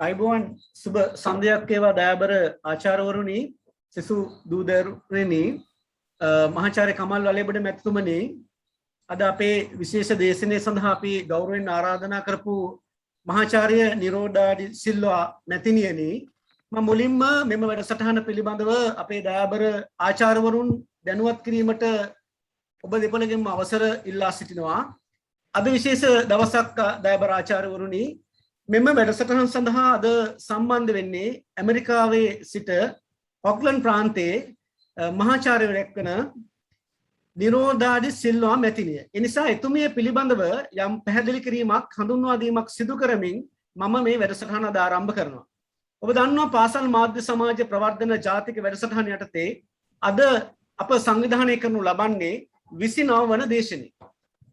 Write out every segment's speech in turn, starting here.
අයිබෝන් සුබ සන්ධ්‍යයක් වේවා දයාබර ආචාර්යවරුනි සිසු දූදරුනි මහාචාර්ය කමල් වලේබඩ මැතිතුමනි අද අපේ විශේෂ දේශනය සඳහා අපි ගෞරවයෙන් ආරාධනා කරපු මහාචාර්ය නිරෝධාඩි සිල්වා මැතිණියනි මම මුලින්ම මෙම වැඩසටහන පිළිබඳව අපේ දයාබර ආචාර්යවරුන් දැනුවත් කිරීමට ඔබ දෙපළගෙන්ම අවසර ඉල්ලා සිටිනවා අද විශේෂ දවසක් දයාබර ආචාර්යවරුනි මෙම වැඩසටහන සඳහා අද සම්බන්ධ වෙන්නේ ඇමරිකාවේ සිට ඔක්ලන්ඩ් ප්‍රාන්තයේ මහාචාර්යවරයෙක් වන නිරෝධාඩි සිල්වා මැතිණිය. ඒ නිසා එතුමිය පිළිබඳව යම් පැහැදිලි කිරීමක් හඳුන්වා දීමක් සිදු කරමින් මම මේ වැඩසටහන අද ආරම්භ කරනවා. ඔබ දන්නවා පාසල් මාධ්‍ය සමාජ ප්‍රවර්ධන ජාතික වැඩසටහන යටතේ අද අප සංවිධානය කරනු ලබන්නේ 29 වන දේශනය.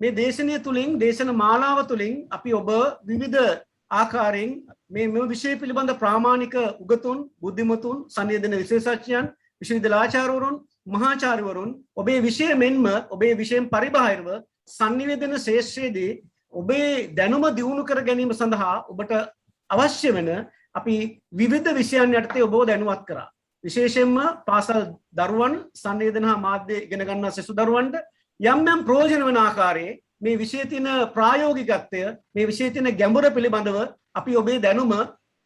මේ දේශනය තුලින් දේශන මාලාව තුලින් අපි ඔබ විවිධ ආකාරයෙන් මේ විෂය පිළිබඳ ප්‍රාමාණික උගතුන් බුද්ධිමතුන් සංවේදන විශේෂඥයන් විශ්වවිද්‍යාල ආචාර්යවරුන් මහාචාර්යවරුන් ඔබේ විෂය මෙන්ම ඔබේ විෂයෙන් පරිබාහිරව සංනිවේදන ශාස්ත්‍රයේදී ඔබේ දැනුම දියුණු කර ගැනීම සඳහා ඔබට අවශ්‍ය වෙන අපි විවිධ විෂයන් යටතේ ඔබව දැනුවත් කරා. විශේෂයෙන්ම පාසල් දරුවන් සංවේදන හා මාධ්‍ය ඉගෙන ගන්නා සිසු දරුවන්ට යම් යම් ප්‍රයෝජන වන ආකාරයේ මේ විෂයේ තියෙන ප්‍රායෝගිකත්වය මේ විෂයේ තියෙන ගැඹුර පිළිබඳව අපි ඔබේ දැනුම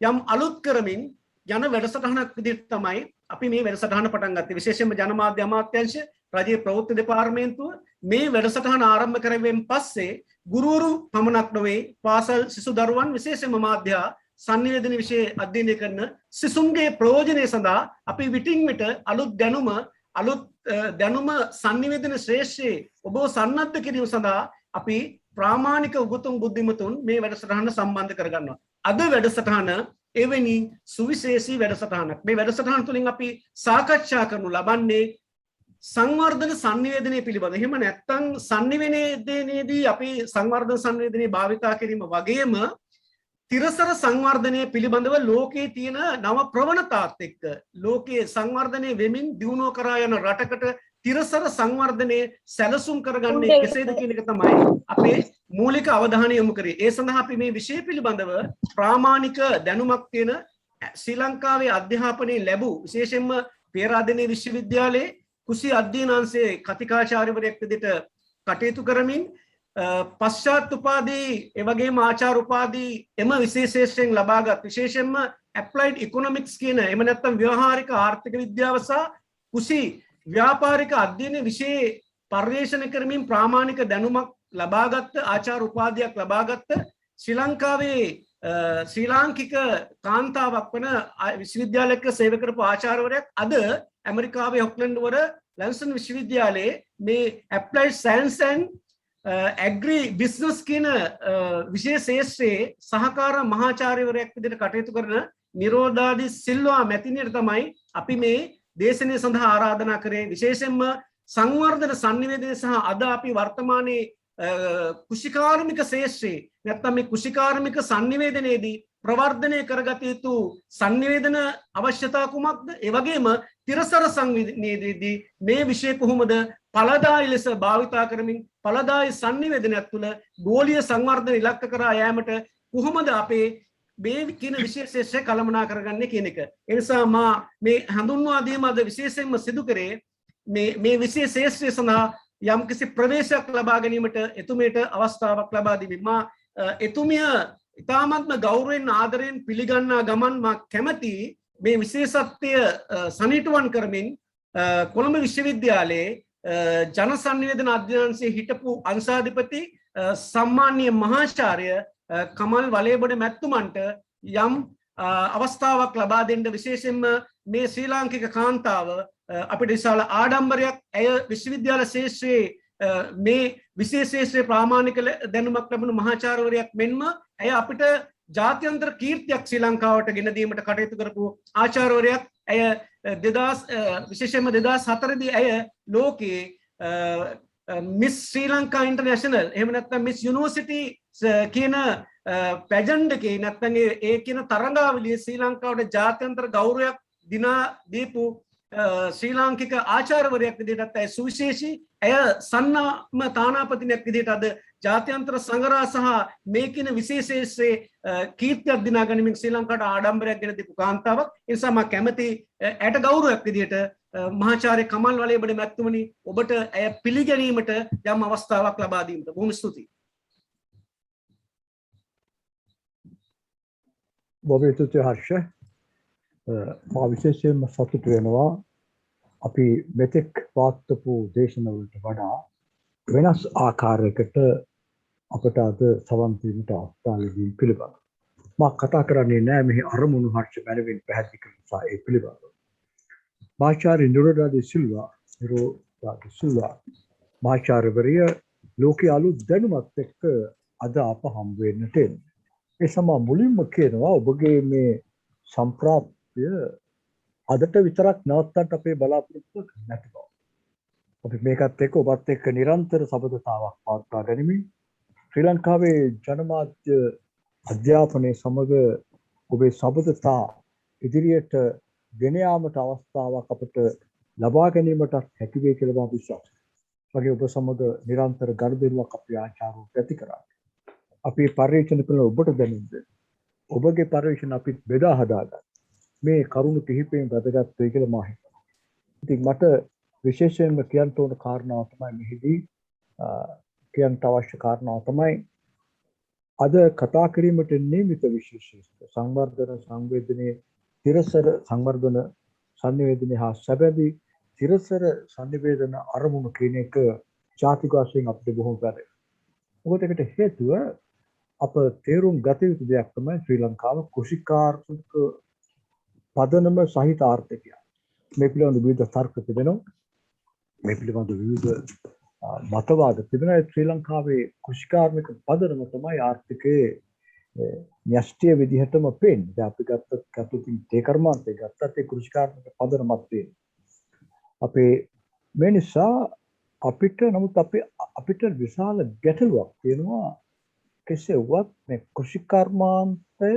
යම් අලුත් කරමින් යන වැඩසටහනක් විදිහට තමයි අපි මේ වැඩසටහන පටන් ගත්තේ. විශේෂයෙන්ම ජනමාධ්‍ය අමාත්‍යාංශ රජයේ ප්‍රවෘත්ති දෙපාර්තමේන්තුව මේ වැඩසටහන ආරම්භ කරවෙන් පස්සේ ගුරුවරු පමණක් නොවේ පාසල් සිසු දරුවන් විශේෂයෙන්ම මාධ්‍ය සංනිවේදන විෂය අධ්‍යයනය කරන සිසුන්ගේ ප්‍රයෝජනය සඳහා අපි විටින් විට අලුත් දැනුම සංනිවේදන ශ්‍රේෂ්ඨයේ ඔබ සන්නද්ධ කිරීම සඳහා අපි ප්‍රාමාණික උගතුන් බුද්ධිමතුන් මේ වැඩසටහන සම්බන්ධ කරගන්නවා. අද වැඩසටහන එවැනි සුවිශේෂී වැඩසටහනක්. මේ වැඩසටහන තුළින් අපි සාකච්ඡා කරනු ලබන්නේ සංවර්ධන සංනිවේදනය පිළිබඳ. එහෙම නැත්නම් සංනිවේදනයේදී අපි සංවර්ධන සංනිවේදනය භාවිතා කිරීම වගේම තිරසර සංවර්ධනය පිළිබඳව ලෝකයේ තියෙන නව ප්‍රවණතාත් එක්ක ලෝකයේ සංවර්ධනය වෙමින් දියුණුව කරා යන රටකට තිරසර සංවර්ධනයේ සැලසුම් කරගන්නේ කෙසේද කියන එක තමයි අපේ මූලික අවධානය යොමු කරේ. ඒ සඳහා අපි මේ විෂය පිළිබඳව ප්‍රාමාණික දැනුමක් තියෙන ශ්‍රී ලංකාවේ අධ්‍යාපනයේ ලැබූ විශේෂයෙන්ම පේරාදෙණිය විශ්වවිද්‍යාලයේ කුසි අධ්‍යයනාංශයේ කතිකාචාර්යවරයෙක් විදිහට කටයුතු කරමින් පශ්චාත් උපාධි එවැගේම ආචාර උපාධි එම විශේෂයෙන් ලබාගත් විශේෂයෙන්ම ඇප්ලයිඩ් ඉකොනොමික්ස් කියන එහෙම නැත්නම් ව්‍යවහාරික ආර්ථික විද්‍යාව සහ කුසි ව්‍යාපාරික අධ්‍යයන විෂයේ පර්යේෂණ කරමින් ප්‍රාමාණික දැනුමක් ලබාගත් ආචාර උපාධියක් ලබාගත් ශ්‍රී ලංකාවේ ශ්‍රී ලාංකික කාන්තාවක් වන විශ්වවිද්‍යාලයක සේවය කරපු ආචාර්යවරයෙක් අද ඇමරිකාවේ ඔක්ලන්ඩ් වල ලැන්සන් විශ්වවිද්‍යාලයේ මේ applied science and agri business කියන විෂය ශාස්ත්‍රයේ සහකාර මහාචාර්යවරයෙක් විදිහට කටයුතු කරන නිරෝධාඩි සිල්වා මැතිණියට තමයි අපි මේ දේශනය සඳහා ආරාධනා කරේ. විශේෂයෙන්ම සංවර්ධන සංනිවේදනය සහ අද අපි වර්තමානයේ කුෂිකාර්මික ශාස්ත්‍රයේ නැත්නම් මේ කුෂිකාර්මික සංනිවේදනයේදී ප්‍රවර්ධනය කරගත යුතු සංනිවේදන අවශ්‍යතා කුමක්ද? ඒ වගේම තිරසර සංනිවේදනයේදී මේ විෂය කොහොමද ඵලදායී ලෙස භාවිතා කරමින් ඵලදායී සංනිවේදනයක් තුළ ගෝලීය සංවර්ධන ඉලක්ක කරා යෑමට කොහොමද අපේ මේ කියන විශේෂ කළමනා කරගන්නේ කියන එක. ඒ නිසා මා මේ හඳුන්වා දීම අද විශේෂයෙන්ම සිදු කරේ මේ විශේෂ ශාස්ත්‍රය සඳහා යම්කිසි ප්‍රවේශයක් ලබා ගැනීමට එතුමියට අවස්ථාවක් ලබා දීමේ මා එතුමිය ඉතාමත්ම ගෞරවයෙන් ආදරයෙන් පිළිගන්නා ගමන් මා කැමැති මේ විශේෂත්වය සනිටුවන් කරමින් කොළඹ විශ්වවිද්‍යාලයේ ජන සංනිවේදන අධ්‍යයනාංශයේ හිටපු අංශාධිපති සම්මානීය මහාචාර්ය කමල් වලේබඩ මැතිතුමන්ට යම් අවස්ථාවක් ලබා දෙන්න විශේෂයෙන්ම මේ ශ්‍රී ලාංකික කාන්තාව අපිට විශාල ආඩම්බරයක් ඇය විශ්වවිද්‍යාල ශාස්ත්‍රයේ මේ විශේෂ ශාස්ත්‍රයේ ප්‍රාමාණික දැනුමක් ලැබුණු මහාචාර්යවරයෙක් මෙන්ම ඇය අපිට ජාත්‍යන්තර කීර්තියක් ශ්‍රී ලංකාවට ගෙන දීමට කටයුතු කරපු ආචාර්යවරයෙක්. ඇය විශේෂයෙන්ම 2004 දී ඇය ලෝකයේ මිස් ශ්‍රී ලංකා ඉන්ටර්නැෂනල් එහෙම නැත්නම් මිස් යුනිවර්සිටි කියන පැජන්ඩ් එකේ නැත්නම් ඒ කියන තරඟාවලියේ ශ්‍රී ලංකාවට ජාත්‍යන්තර ගෞරවයක් දිනා දීපු ශ්‍රී ලාංකික ආචාර්යවරයෙක් විදිහට ඇය සුවිශේෂී ඇය සන්නාම තානාපතිනියක් විදිහට අද ජාත්‍යන්තර සංගරා සහ මේ කියන විශේෂයේ කීර්තියක් දිනා ගැනීමෙන් ශ්‍රී ලංකාවට ආඩම්බරයක් ගෙන දීපු කාන්තාවක්. ඒ නිසා මම කැමති ඇයට ගෞරවයක් විදිහට මහාචාර්ය කමල් වලේබඩ මැතිතුමනි ඔබට ඇය පිළිගැනීමට යම් අවස්ථාවක් ලබා දීමට බොහොම ස්තුතියි. බොහොම ස්තුතියි හර්ෂ. මා විශේෂයෙන්ම සතුටු වෙනවා අපි මෙතෙක් වාර්තපු දේශනවලට වඩා වෙනස් ආකාරයකට අපට අද සවන් දීමට අවස්ථාව ලැබීම පිළිබඳව. මා කතා කරන්නේ නැහැ මෙහි අරමුණු හර්ෂ මැනවින් පැහැදිලි කරන නිසා ඒ පිළිබඳව. මාචාර්ය නිරෝධාදී සිල්වා මාචාර්යවරිය ලෝකයේ අලුත් දැනුමත් එක්ක අද අප හම් වෙන්නට එන්නේ. ඒ සමා මුලින්ම කියනවා ඔබගේ මේ සම්ප්‍රාප්තිය අදට විතරක් නවත්තන්න අපේ බලාපොරොත්තු නැති බව. අපි මේකත් එක්ක ඔබත් එක්ක නිරන්තර සබඳතාවක් පවත්වා ගනිමින් ශ්‍රී ලංකාවේ ජනමාධ්‍ය අධ්‍යාපනයේ සමග ඔබේ සබඳතා ඉදිරියට ගෙන යාමට අවස්ථාවක් අපට ලබා ගැනීමට හැකි වේ කියලා මම විශ්වාස කරනවා. වගේ ඔබ සමග නිරන්තර ගනුදෙනුවක් අපි ආචාර්යව ඇති කරා. අපි පරිශ්‍රණ කරන ඔබට දැනෙන්නේ ඔබගේ පරිශ්‍රණ අපි බෙදා හදාගන්න. මේ කරුණු කිහිපයෙන් වැදගත් වෙයි කියලා මම හිතනවා. ඉතින් මට විශේෂයෙන්ම කියන්න ඕන කාරණාව තමයි මෙහිදී කියන්න අවශ්‍ය කාරණාව තමයි අද කතා කිරීමට නියමිත විශේෂ සංවර්ධන සංවේදනයේ තිරසර සංවර්ධන සංවේදනයේ හා සැබැවි තිරසර සංවේදන අරමුණු කියන එක ජාතික වශයෙන් අපිට බොහොම වැදගත්. මොකද ඒකට හේතුව අප තේරුම් ගත යුතු දෙයක් තමයි ශ්‍රී ලංකාව කෘෂිකාර්මික පදනම සහිත ආර්ථිකයක්. මේ පිළිබඳ විවිධ තර්ක තිබෙනවා. මේ පිළිබඳ විවිධ මතවාද තිබෙනවා. ශ්‍රී ලංකාවේ කෘෂිකාර්මික පදනම තමයි ආර්ථිකයේ න්‍යෂ්ටිය විදිහටම පේන්නේ. දැන් අපි ගත්තත් කටුකින් තේ කර්මාන්තය ගත්තත් ඒ කෘෂිකාර්මික පදනමක් තියෙනවා. අපේ මේ නිසා අපිට විශාල ගැටලුවක් තියෙනවා. කෙසේ වුවත් මේ කෘෂිකර්මාන්තය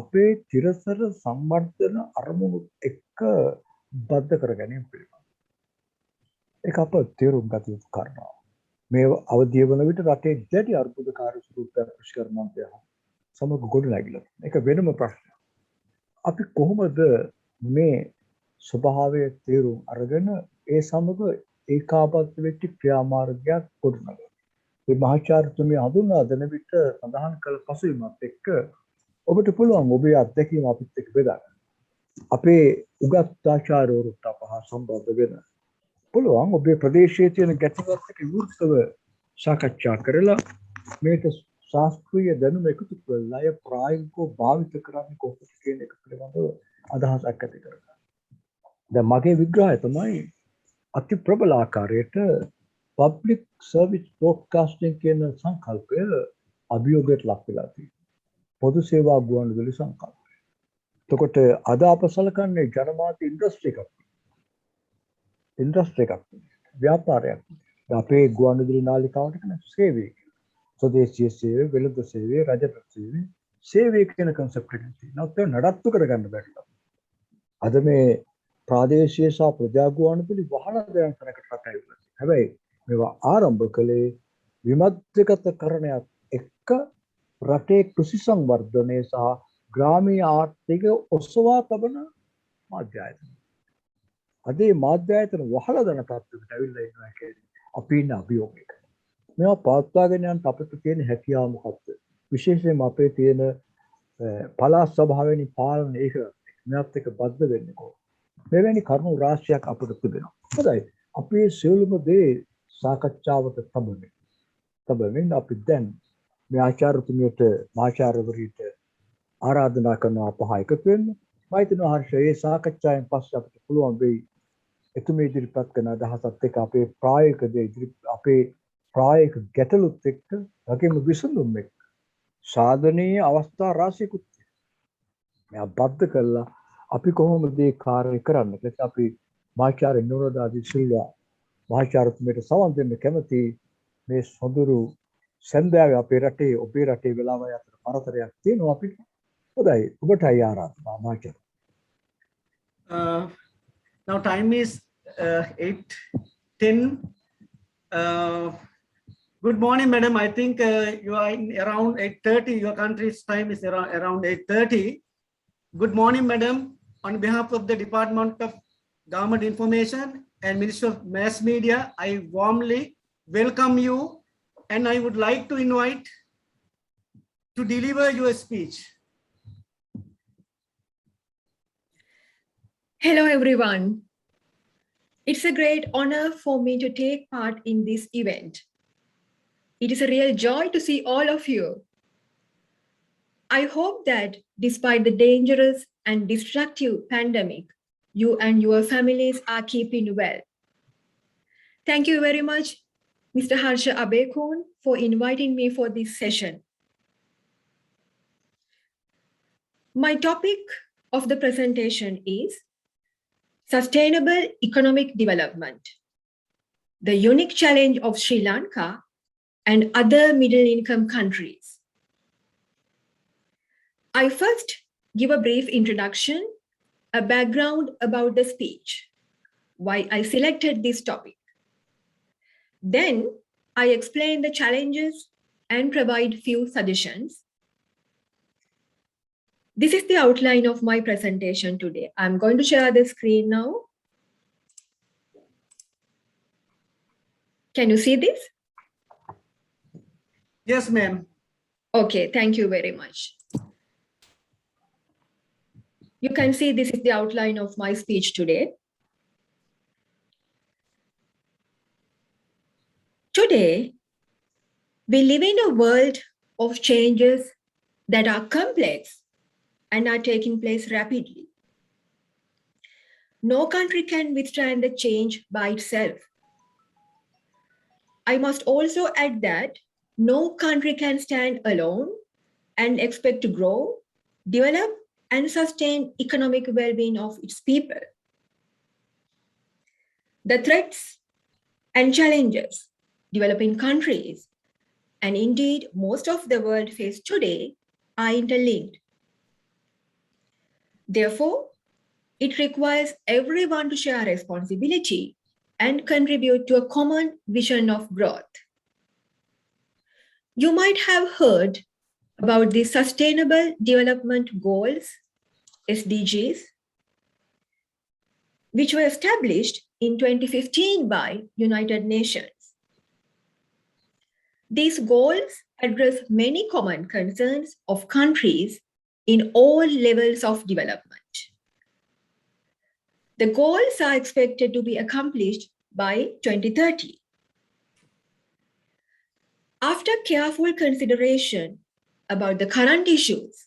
අපේ තිරසර සංවර්ධන අරමුණු එක්ක බද්ධ කර ගැනීම පිළිබඳ. ඒක අප තේරුම් ගත යුතු කාරණාවක්. මේ අවධිය වන විට රටේ දැඩි අර්බුදකාරී ස්වරූපයක් කෘෂිකර්මාන්තය සමග ගොඩනැගිලා. ඒක වෙනම ප්‍රශ්නයක්. අපි කොහොමද මේ ස්වභාවය තේරුම් අරගෙන ඒ සමග ඒකාබද්ධ වෙච්ච ක්‍රියාමාර්ගයක් ගොඩනගනවා. මේ මහාචාර්යතුමිය හඳුන්වා දෙන විට සඳහන් කළ පසුබිමත් එක්ක ඔබට පුළුවන් ඔබේ අත්දැකීම අපිත් එක්ක බෙදා ගන්න. අපේ උගත් ආචාර්යවරුත් අපහා සම්බන්ධ වෙන පුළුවන් ඔබේ ප්‍රදේශයේ තියෙන ගැටලුවත් එක්ක විවෘතව සාකච්ඡා කරලා මේක ශාස්ත්‍රීය දැනුම එකතු කරලා අය ප්‍රායෝගිකව භාවිත කරන්නේ කොහොමද කියන එක පිළිබඳව අදහසක් ඇති කරගන්න. දැන් මගේ විග්‍රහය තමයි අති ප්‍රබල ආකාරයට public service broadcasting කියන සංකල්පය අභියෝගයට ලක් වෙලා තියෙනවා. පොදු සේවා ගුවන්විදුලි සංකල්පය. එතකොට අද අප සලකන්නේ ජනමාධ්‍ය ඉන්ඩස්ට්‍රි එකක් ව්‍යාපාරයක්. අපේ ගුවන්විදුලි නාලිකාවට කියන සේවය. ස්වදේශීය සේවය, වෙළඳ සේවය, රජපත් සේවය, සේවය කියන concept එකක් තියෙනවා. ඒක නඩත්තු කරගන්න බැරි. අද මේ ප්‍රාදේශීය සහ ප්‍රජා ගුවන්විදුලි වහලා දැන් තැනකට රටයි. හැබැයි මේවා ආරම්භ කළේ විමධ්‍යගත කරණයක් එක්ක රටේ කෘෂි සංවර්ධනය සහ ග්‍රාමීය ආර්ථික ඔසවා තබන මාධ්‍ය ආයතන. අද මේ මාධ්‍ය ආයතන වහලා දාන තත්ත්වයකට ඇවිල්ලා ඉන්නවා කියන්නේ අපි ඉන්න අභියෝගයක. මේවා පවත්වාගෙන යන්න අපිට තියෙන හැකියාව මොකක්ද? විශේෂයෙන්ම අපේ තියෙන පළාත් සභාවෙනි පාලන ඒක මේවත් එක්ක බද්ධ වෙන්නේ කොහොමද? මෙවැනි කරුණු රාශියක් අපිට තිබෙනවා. හොඳයි. අපේ සියලුම දේ සාකච්ඡාවට තබමින් අපි දැන් මේ ආචාර්යතුමියට මාචාර්යවරීට ආරාධනා කරනවා අපහ එකතු වෙන්න. මම හිතනවා හර්ෂ ඒ සාකච්ඡාවෙන් පස්සේ අපිට පුළුවන් වෙයි එතුමිය ඉදිරිපත් කරන අදහසත් එක්ක අපේ ප්‍රායෝගික ගැටලුත් එක්ක වගේම විසඳුම් එක්ක සාධනීය අවස්ථා රාශියකුත් මේ බද්ධ කළා අපි කොහොමද මේ කාර්යය කරන්නේ කියලා අපි මාචාර්ය නිරෝධාදී සිල්වා මහාචාර්යතුමියට සවන් දෙන්න කැමති. මේ සොඳුරු සන්දාවේ අපේ රටේ ඔබේ රටේ වෙලාව අතර පරතරයක් තියෙනවා අපිට. හොඳයි ඔබටයි ආරාධනා මහාචාර්ය. Now time is 8:10. Good morning, madam. I think you are in around 8:30. Your country's time is around 8:30. Good morning, madam. On behalf of the Department of Government Information and Ministry of Mass Media, I warmly welcome you, and I would like to invite to deliver your speech. Hello, everyone. It's a great honor for me to take part in this event. It is a real joy to see all of you. I hope that despite the dangerous and destructive pandemic, you and your families are keeping well. Thank you very much, Mr. Harsha Abekun, for inviting me for this session. My topic of the presentation is Sustainable Economic Development, the unique challenge of Sri Lanka and other middle-income countries. I first give a brief introduction, a background about the speech, why I selected this topic. Then I explain the challenges and provide few suggestions. This is the outline of my presentation today. I'm going to share the screen now. Can you see this? Yes, ma'am. Okay, thank you very much. You can see this is the outline of my speech today. Today, we live in a world of changes that are complex and are taking place rapidly. No country can withstand the change by itself. I must also add that no country can stand alone and expect to grow, develop, and sustain economic well-being of its people. The threats and challenges developing countries, and indeed most of the world face today, are interlinked. Therefore, it requires everyone to share responsibility and contribute to a common vision of growth. You might have heard about the Sustainable Development Goals, SDGs, which were established in 2015 by United Nations. These goals address many common concerns of countries in all levels of development. The goals are expected to be accomplished by 2030. After careful consideration about the current issues,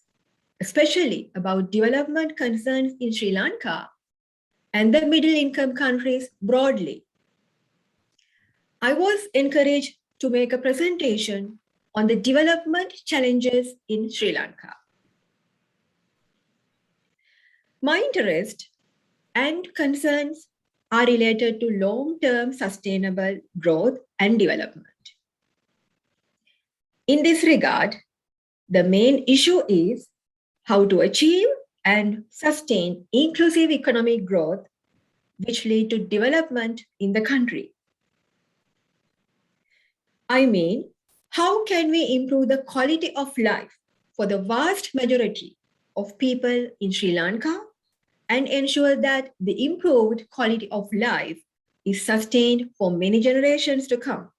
especially about development concerns in Sri Lanka and the middle-income countries broadly, I was encouraged to make a presentation on the development challenges in Sri Lanka. My interest and concerns are related to long-term sustainable growth and development. In this regard, the main issue is how to achieve and sustain inclusive economic growth which lead to development in the country. I mean, how can we improve the quality of life for the vast majority of people in Sri Lanka and ensure that the improved quality of life is sustained for many generations to come.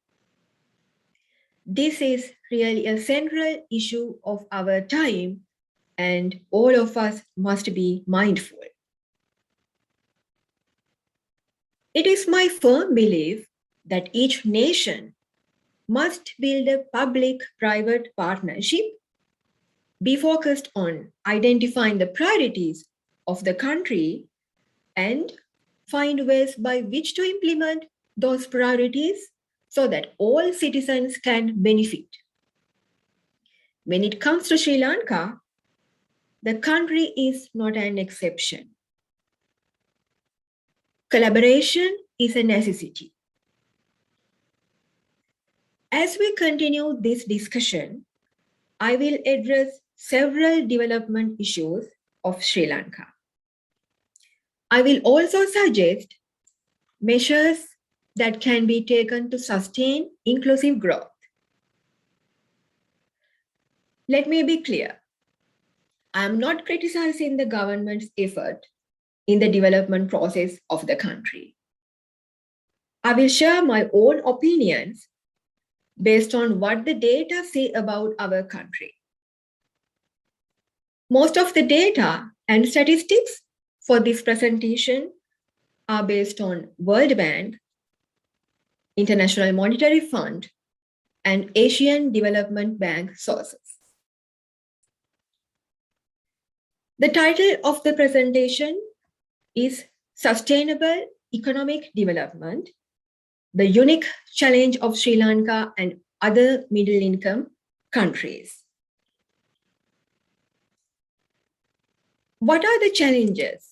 This is really a central issue of our time, and all of us must be mindful. It is my firm belief that each nation must build a public-private partnership, be focused on identifying the priorities of the country, and find ways by which to implement those priorities so that all citizens can benefit. When it comes to Sri Lanka, the country is not an exception. Collaboration is a necessity. As we continue this discussion, I will address several development issues of Sri Lanka. I will also suggest measures that can be taken to sustain inclusive growth. Let me be clear. I am not criticizing the government's effort in the development process of the country. I will share my own opinions based on what the data say about our country. Most of the data and statistics for this presentation are based on World Bank, International Monetary Fund, and Asian Development Bank sources. The title of the presentation is Sustainable Economic Development, the Unique Challenge of Sri Lanka and Other Middle-Income Countries. What are the challenges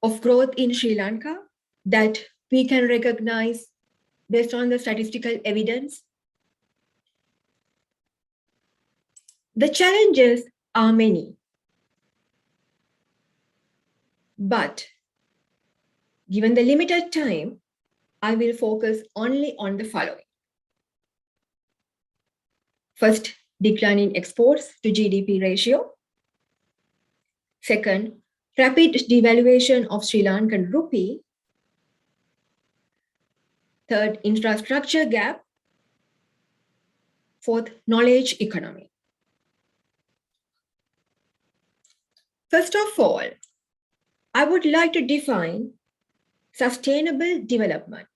of growth in Sri Lanka that we can recognize based on the statistical evidence? The challenges are many, but given the limited time, I will focus only on the following. First, decline in exports to GDP ratio. Second, rapid devaluation of Sri Lankan rupee. Third, infrastructure gap. Fourth, knowledge economy. First of all, I would like to define sustainable development.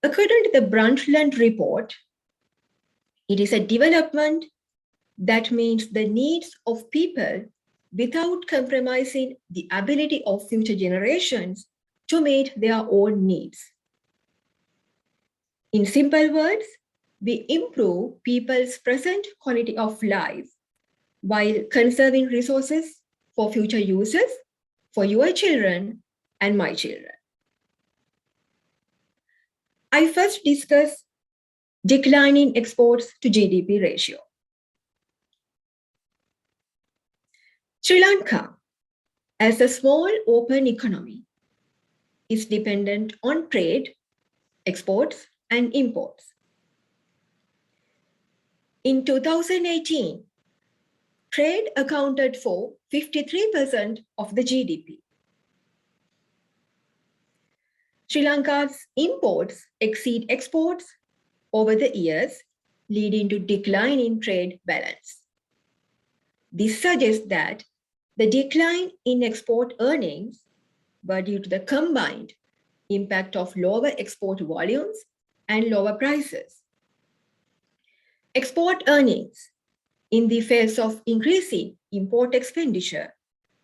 According to the Brundtland report, it is a development that meets the needs of people without compromising the ability of future generations to meet their own needs. In simple words, we improve people's present quality of life while conserving resources for future uses for your children and my children. I first discuss declining exports to GDP ratio. Sri Lanka, as a small open economy, is dependent on trade, exports, and imports. In 2018, trade accounted for 53% of the GDP. Sri Lanka's imports exceed exports over the years, leading to decline in trade balance. This suggests that the decline in export earnings were due to the combined impact of lower export volumes and lower prices. Export earnings in the face of increasing import expenditure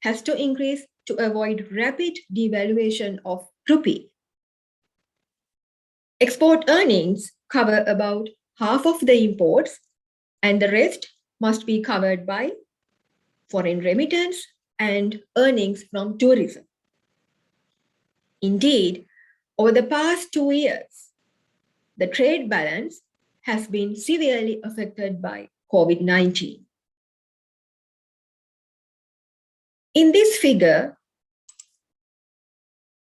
has to increase to avoid rapid devaluation of rupee. Export earnings cover about half of the imports, and the rest must be covered by foreign remittance and earnings from tourism. Indeed, over the past 2 years, the trade balance has been severely affected by COVID-19. In this figure,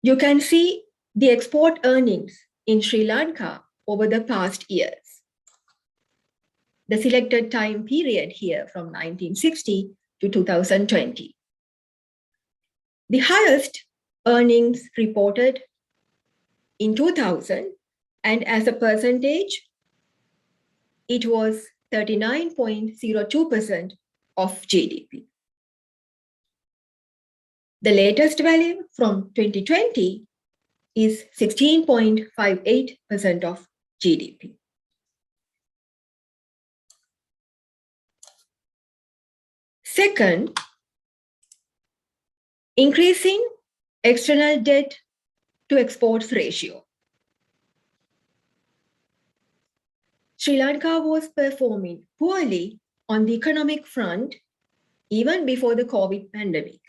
you can see the export earnings in Sri Lanka over the past years. The selected time period here from 1960 to 2020. The highest earnings reported in 2000, and as a percentage, it was 39.02% of GDP. The latest value from 2020 is 16.58% of GDP. Second, increasing external debt to exports ratio. Sri Lanka was performing poorly on the economic front even before the COVID pandemic.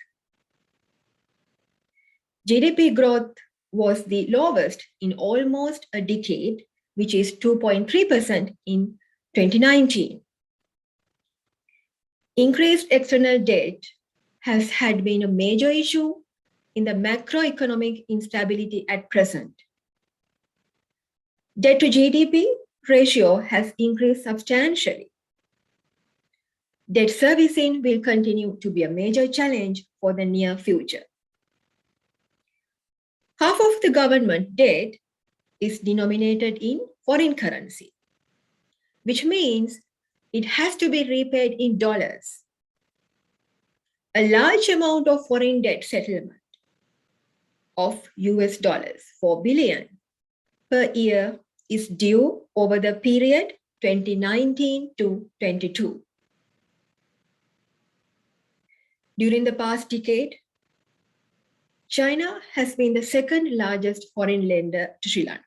GDP growth was the lowest in almost a decade, which is 2.3% in 2019. Increased external debt has had been a major issue in the macroeconomic instability at present. Debt to GDP ratio has increased substantially. Debt servicing will continue to be a major challenge for the near future. Half of the government debt is denominated in foreign currency, which means it has to be repaid in dollars. A large amount of foreign debt settlement of US dollars 4 billion per year is due over the period 2019 to 22. During the past decade, China has been the second largest foreign lender to Sri Lanka.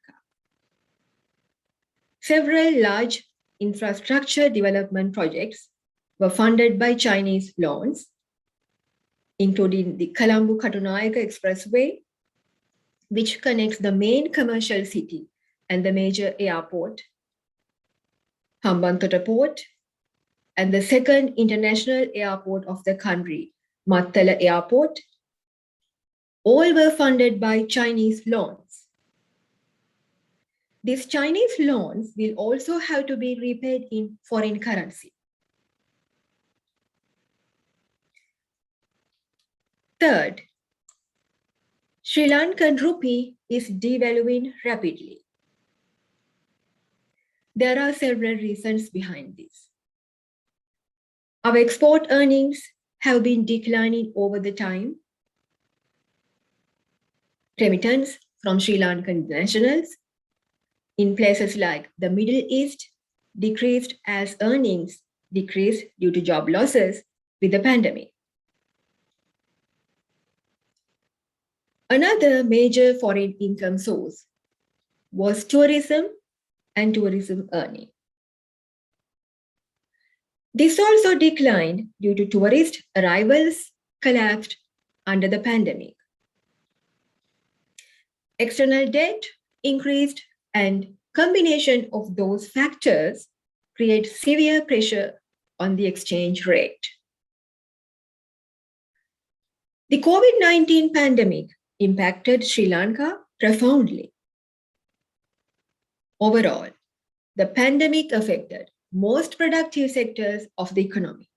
Several large infrastructure development projects were funded by Chinese loans, including the Colombo-Katunayake Expressway, which connects the main commercial city and the major airport, Hambantota Port, and the second international airport of the country, Mattala Airport. All were funded by Chinese loans. These Chinese loans will also have to be repaid in foreign currency. Third, Sri Lankan rupee is devaluing rapidly. There are several reasons behind this. Our export earnings have been declining over the time. Remittance from Sri Lankan nationals in places like the Middle East decreased as earnings decreased due to job losses with the pandemic. Another major foreign income source was tourism and tourism earning. This also declined due to tourist arrivals collapsed under the pandemic. External debt increased, and combination of those factors create severe pressure on the exchange rate. The COVID-19 pandemic impacted Sri Lanka profoundly. Overall, the pandemic affected most productive sectors of the economy.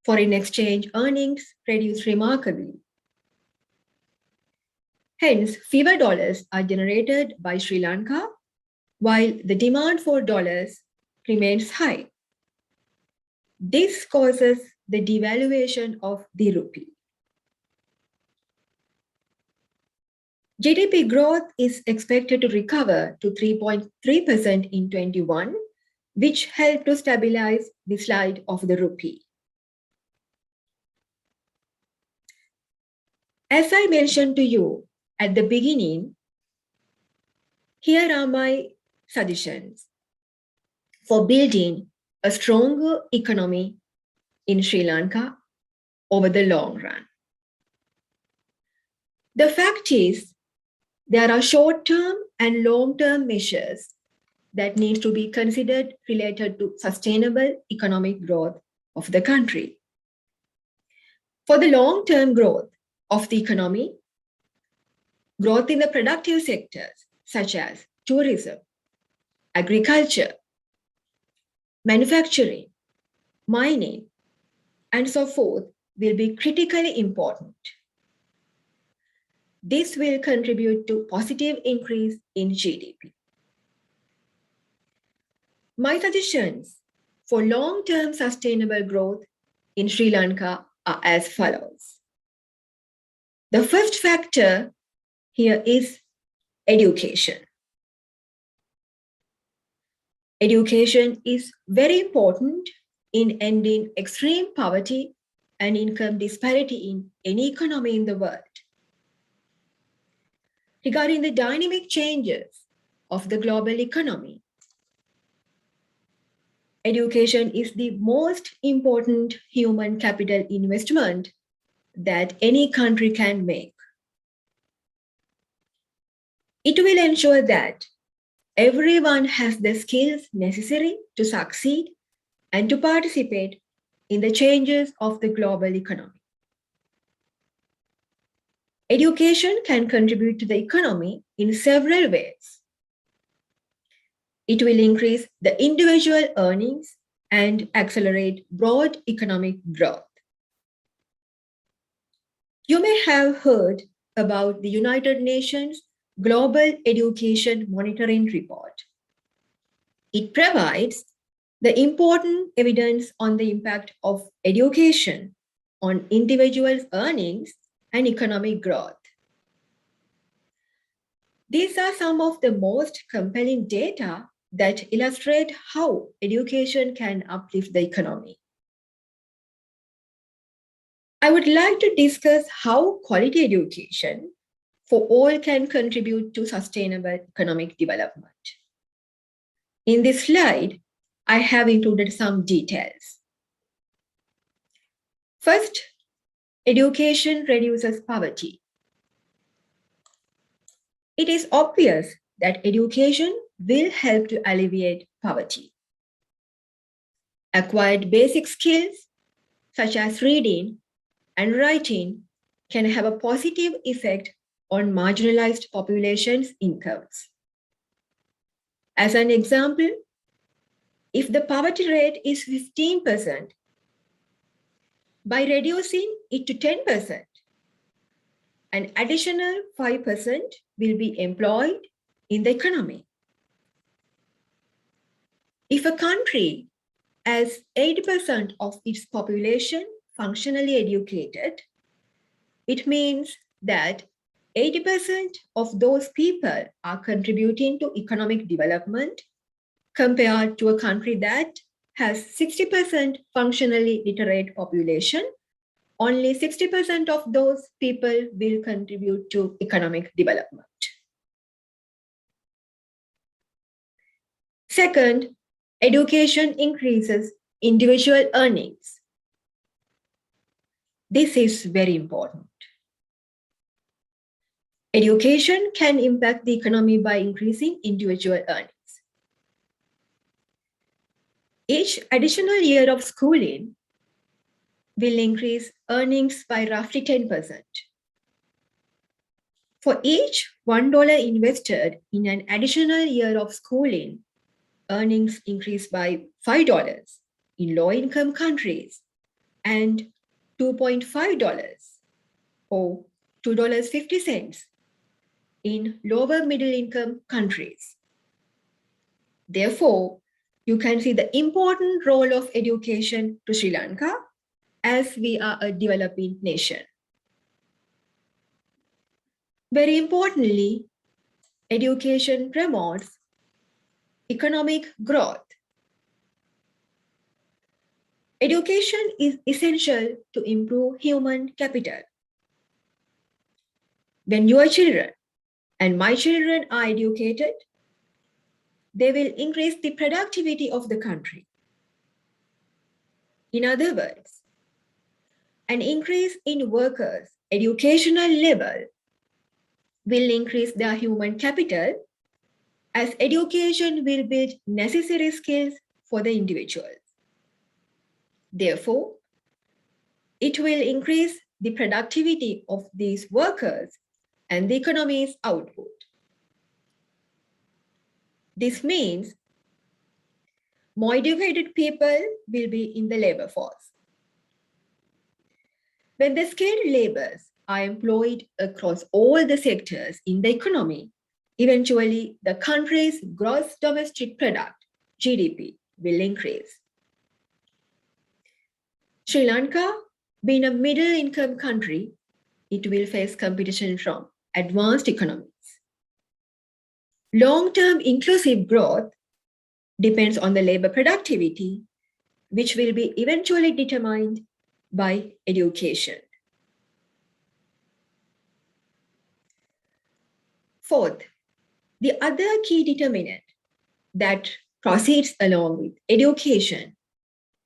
Foreign exchange earnings reduced remarkably. Hence, fewer dollars are generated by Sri Lanka, while the demand for dollars remains high. This causes the devaluation of the rupee. GDP growth is expected to recover to 3.3% in 21, which helped to stabilize the slide of the rupee. As I mentioned to you at the beginning, here are my suggestions for building a stronger economy in Sri Lanka over the long run. The fact is, there are short-term and long-term measures that need to be considered related to sustainable economic growth of the country. For the long-term growth of the economy, growth in the productive sectors such as tourism, agriculture, manufacturing, mining, and so forth will be critically important. This will contribute to positive increase in GDP. My suggestions for long-term sustainable growth in Sri Lanka are as follows. The first factor here is education. Education is very important in ending extreme poverty and income disparity in any economy in the world. Regarding the dynamic changes of the global economy, education is the most important human capital investment that any country can make. It will ensure that everyone has the skills necessary to succeed and to participate in the changes of the global economy. Education can contribute to the economy in several ways. It will increase the individual earnings and accelerate broad economic growth. You may have heard about the United Nations Global Education Monitoring Report. It provides the important evidence on the impact of education on individuals' earnings and economic growth. These are some of the most compelling data that illustrate how education can uplift the economy. I would like to discuss how quality education for all can contribute to sustainable economic development. In this slide, I have included some details. First, education reduces poverty. It is obvious that education will help to alleviate poverty. Acquired basic skills such as reading and writing can have a positive effect on marginalized populations' incomes. As an example, if the poverty rate is 15%, by reducing it to 10%, an additional 5% will be employed in the economy. If a country has 80% of its population functionally educated, it means that 80% of those people are contributing to economic development compared to a country that has 60% functionally literate population. Only 60% of those people will contribute to economic development. Second, education increases individual earnings. This is very important. Education can impact the economy by increasing individual earnings. Each additional year of schooling will increase earnings by roughly 10%. For each $1 invested in an additional year of schooling, earnings increase by $5 in low-income countries and $2.5 or $2.50 in lower middle-income countries. Therefore, you can see the important role of education to Sri Lanka as we are a developing nation. Very importantly, education promotes economic growth. Education is essential to improve human capital. When your children and my children are educated, they will increase the productivity of the country. In other words, an increase in workers' educational level will increase their human capital, as education will build necessary skills for the individuals. Therefore, it will increase the productivity of these workers and the economy's output. This means more educated people will be in the labor force. When the skilled laborers are employed across all the sectors in the economy, eventually the country's gross domestic product, GDP, will increase. Sri Lanka, being a middle-income country, it will face competition from advanced economies. Long-term inclusive growth depends on the labor productivity, which will be eventually determined by education. Fourth, the other key determinant that proceeds along with education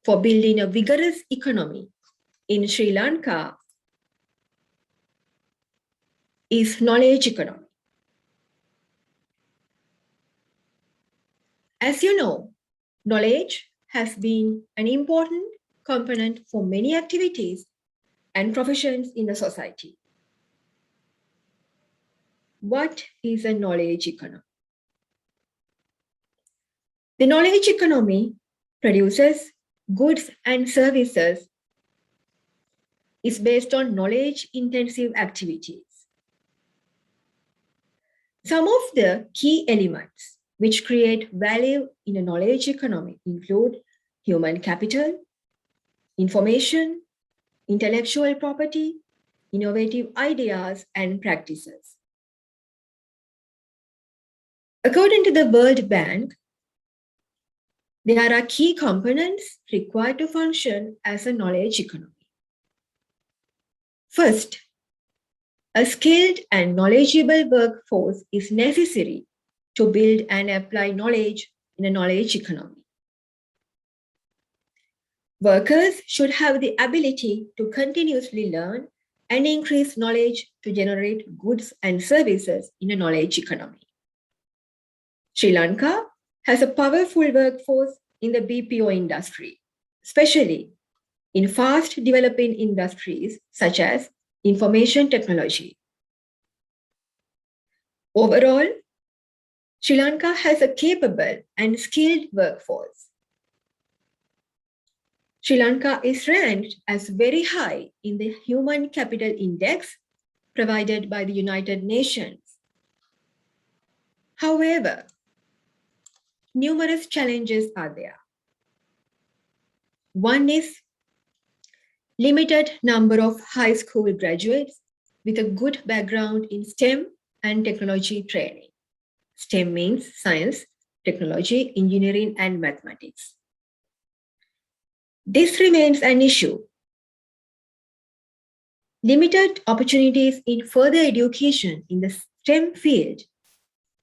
for building a vigorous economy in Sri Lanka is knowledge economy. As you know, knowledge has been an important component for many activities and professions in the society. What is a knowledge economy? The knowledge economy produces goods and services, is based on knowledge-intensive activities. Some of the key elements which create value in a knowledge economy include human capital, information, intellectual property, innovative ideas, and practices. According to the World Bank, there are key components required to function as a knowledge economy. First, a skilled and knowledgeable workforce is necessary to build and apply knowledge in a knowledge economy. Workers should have the ability to continuously learn and increase knowledge to generate goods and services in a knowledge economy. Sri Lanka has a powerful workforce in the BPO industry, especially in fast developing industries such as information technology. Overall, Sri Lanka has a capable and skilled workforce. Sri Lanka is ranked as very high in the Human Capital Index provided by the United Nations. However, numerous challenges are there. One is limited number of high school graduates with a good background in STEM and technology training. STEM means science, technology, engineering, and mathematics. This remains an issue. Limited opportunities in further education in the STEM field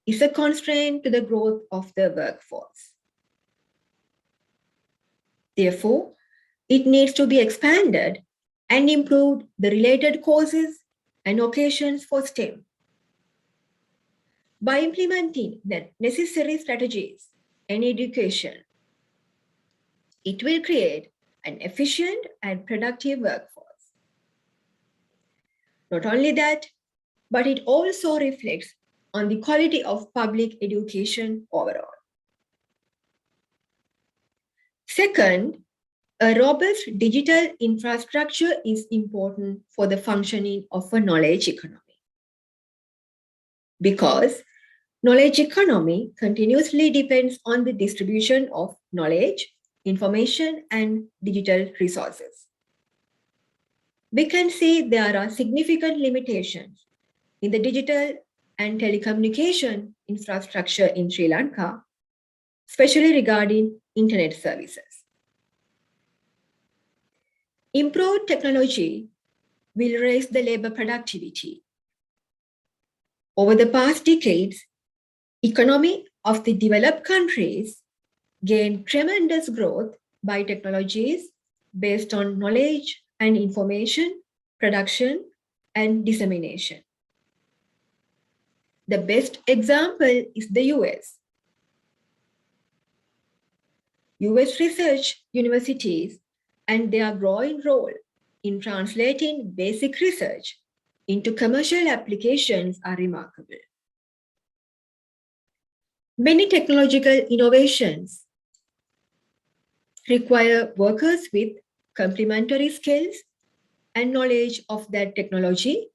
is a constraint to the growth of the workforce. Therefore, it needs to be expanded and improved the related courses and occasions for STEM. By implementing the necessary strategies in education, it will create an efficient and productive workforce. Not only that, but it also reflects on the quality of public education overall. Second, a robust digital infrastructure is important for the functioning of a knowledge economy. Because knowledge economy continuously depends on the distribution of knowledge, information, and digital resources. We can see there are significant limitations in the digital and telecommunication infrastructure in Sri Lanka, especially regarding internet services. Improved technology will raise the labor productivity. Over the past decades, economy of the developed countries gained tremendous growth by technologies based on knowledge and information, production, and dissemination. The best example is the US. US research universities and their growing role in translating basic research into commercial applications are remarkable. Many technological innovations require workers with complementary skills and knowledge of that technology,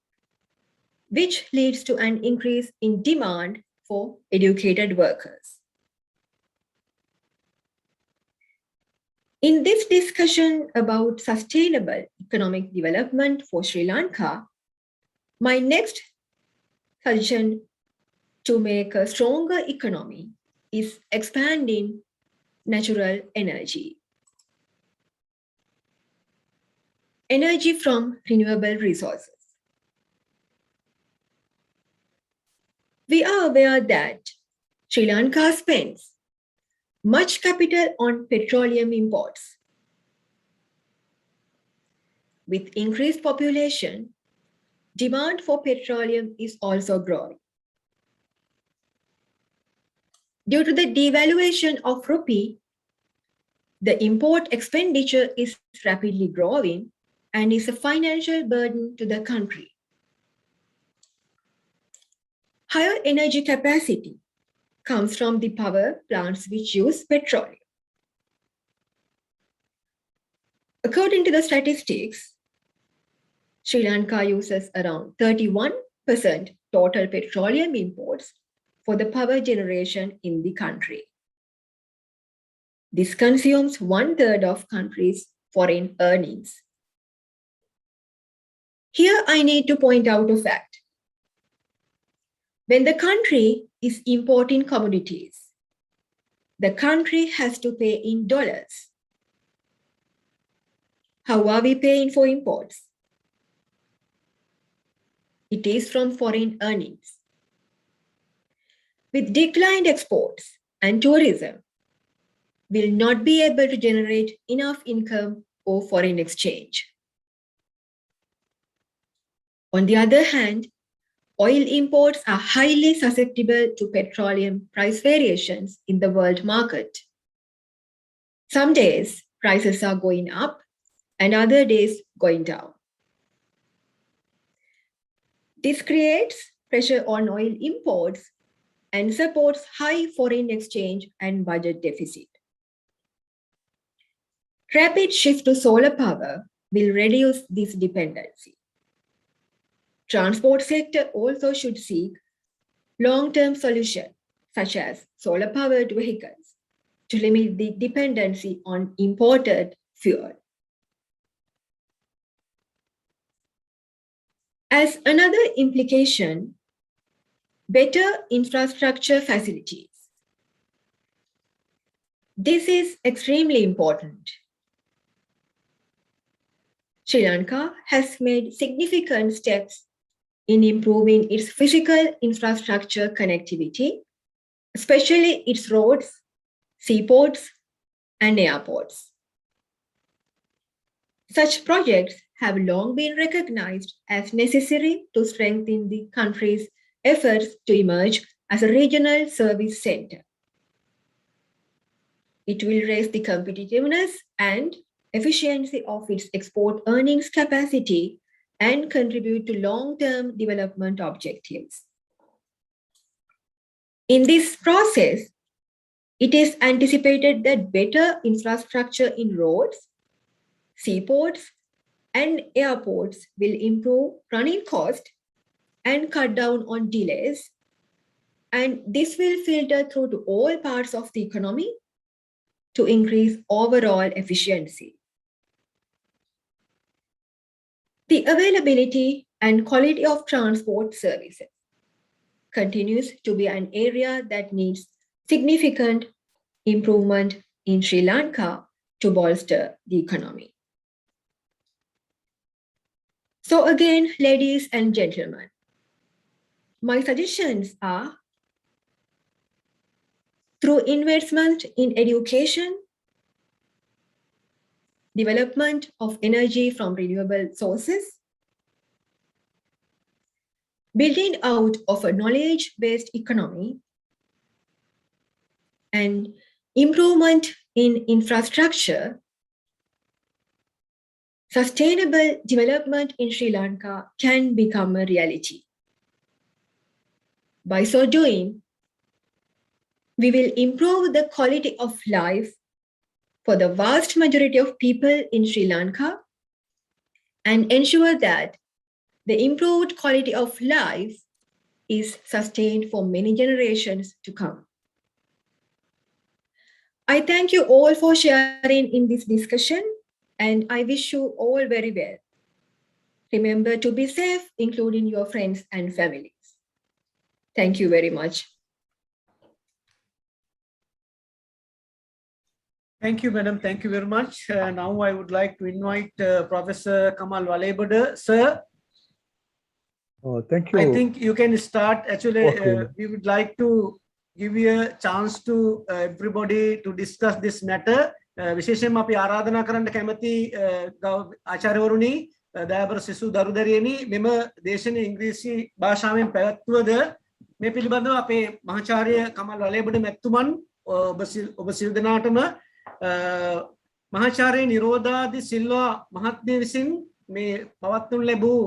which leads to an increase in demand for educated workers. In this discussion about sustainable economic development for Sri Lanka, my next suggestion to make a stronger economy is expanding natural energy. Energy from renewable resources. We are aware that Sri Lanka spends much capital on petroleum imports. With increased population, demand for petroleum is also growing. Due to the devaluation of Rupee, the import expenditure is rapidly growing and is a financial burden to the country. higher energy capacity comes from the power plants which use petroleum. According to the statistics, Sri Lanka uses around 31% total petroleum imports for the power generation in the country. This consumes 1/3 of country's foreign earnings. Here I need to point out a fact. When the country is importing commodities, the country has to pay in dollars. How are we paying for imports? It is from foreign earnings. With declined exports and tourism, will not be able to generate enough income or foreign exchange. On the other hand, oil imports are highly susceptible to petroleum price variations in the world market. Some days prices are going up and other days going down. This creates pressure on oil imports and supports high foreign exchange and budget deficit. Rapid shift to solar power will reduce this dependency. Transport sector also should seek long-term solutions such as solar-powered vehicles to limit the dependency on imported fuel. As another implication, better infrastructure facilities. This is extremely important. Sri Lanka has made significant steps in improving its physical infrastructure connectivity, especially its roads, seaports, and airports. Such projects have long been recognized as necessary to strengthen the country's efforts to emerge as a regional service center. It will raise the competitiveness and efficiency of its export earnings capacity and contribute to long-term development objectives. In this process, it is anticipated that better infrastructure in roads, seaports, and airports will improve running costs and cut down on delays, and this will filter through to all parts of the economy to increase overall efficiency. The availability and quality of transport services continues to be an area that needs significant improvement in Sri Lanka to bolster the economy. So again, ladies and gentlemen, my suggestions are through investment in education, development of energy from renewable sources, building out of a knowledge-based economy, and improvement in infrastructure, sustainable development in Sri Lanka can become a reality. By so doing, we will improve the quality of life for the vast majority of people in Sri Lanka and ensure that the improved quality of life is sustained for many generations to come. I thank you all for sharing in this discussion, and I wish you all very well. Remember to be safe, including your friends and families. Thank you very much. Thank you, madam. Thank you very much. Now I would like to invite Professor Kamal Walebada. Sir, thank you. I think you can start. Actually, Okay. we would like to give you a chance to everybody to discuss this matter. විශේෂයෙන්ම අපි ආරාධනා කරන්න කැමති ආචාර්යවරුනි, දයාබර සිසු දරුදරියනි, මෙම දේශන ඉංග්‍රීසි භාෂාවෙන් පැවැත්වුවද මේ පිළිබඳව අපේ මහාචාර්ය කමල් වලේබඩ මැතිතුමන් ඔබ සියලු දෙනාටම මහාචාර්ය නිරෝධාදි සිල්වා මහත්මිය විසින් මේ පවත්වනු ලැබූ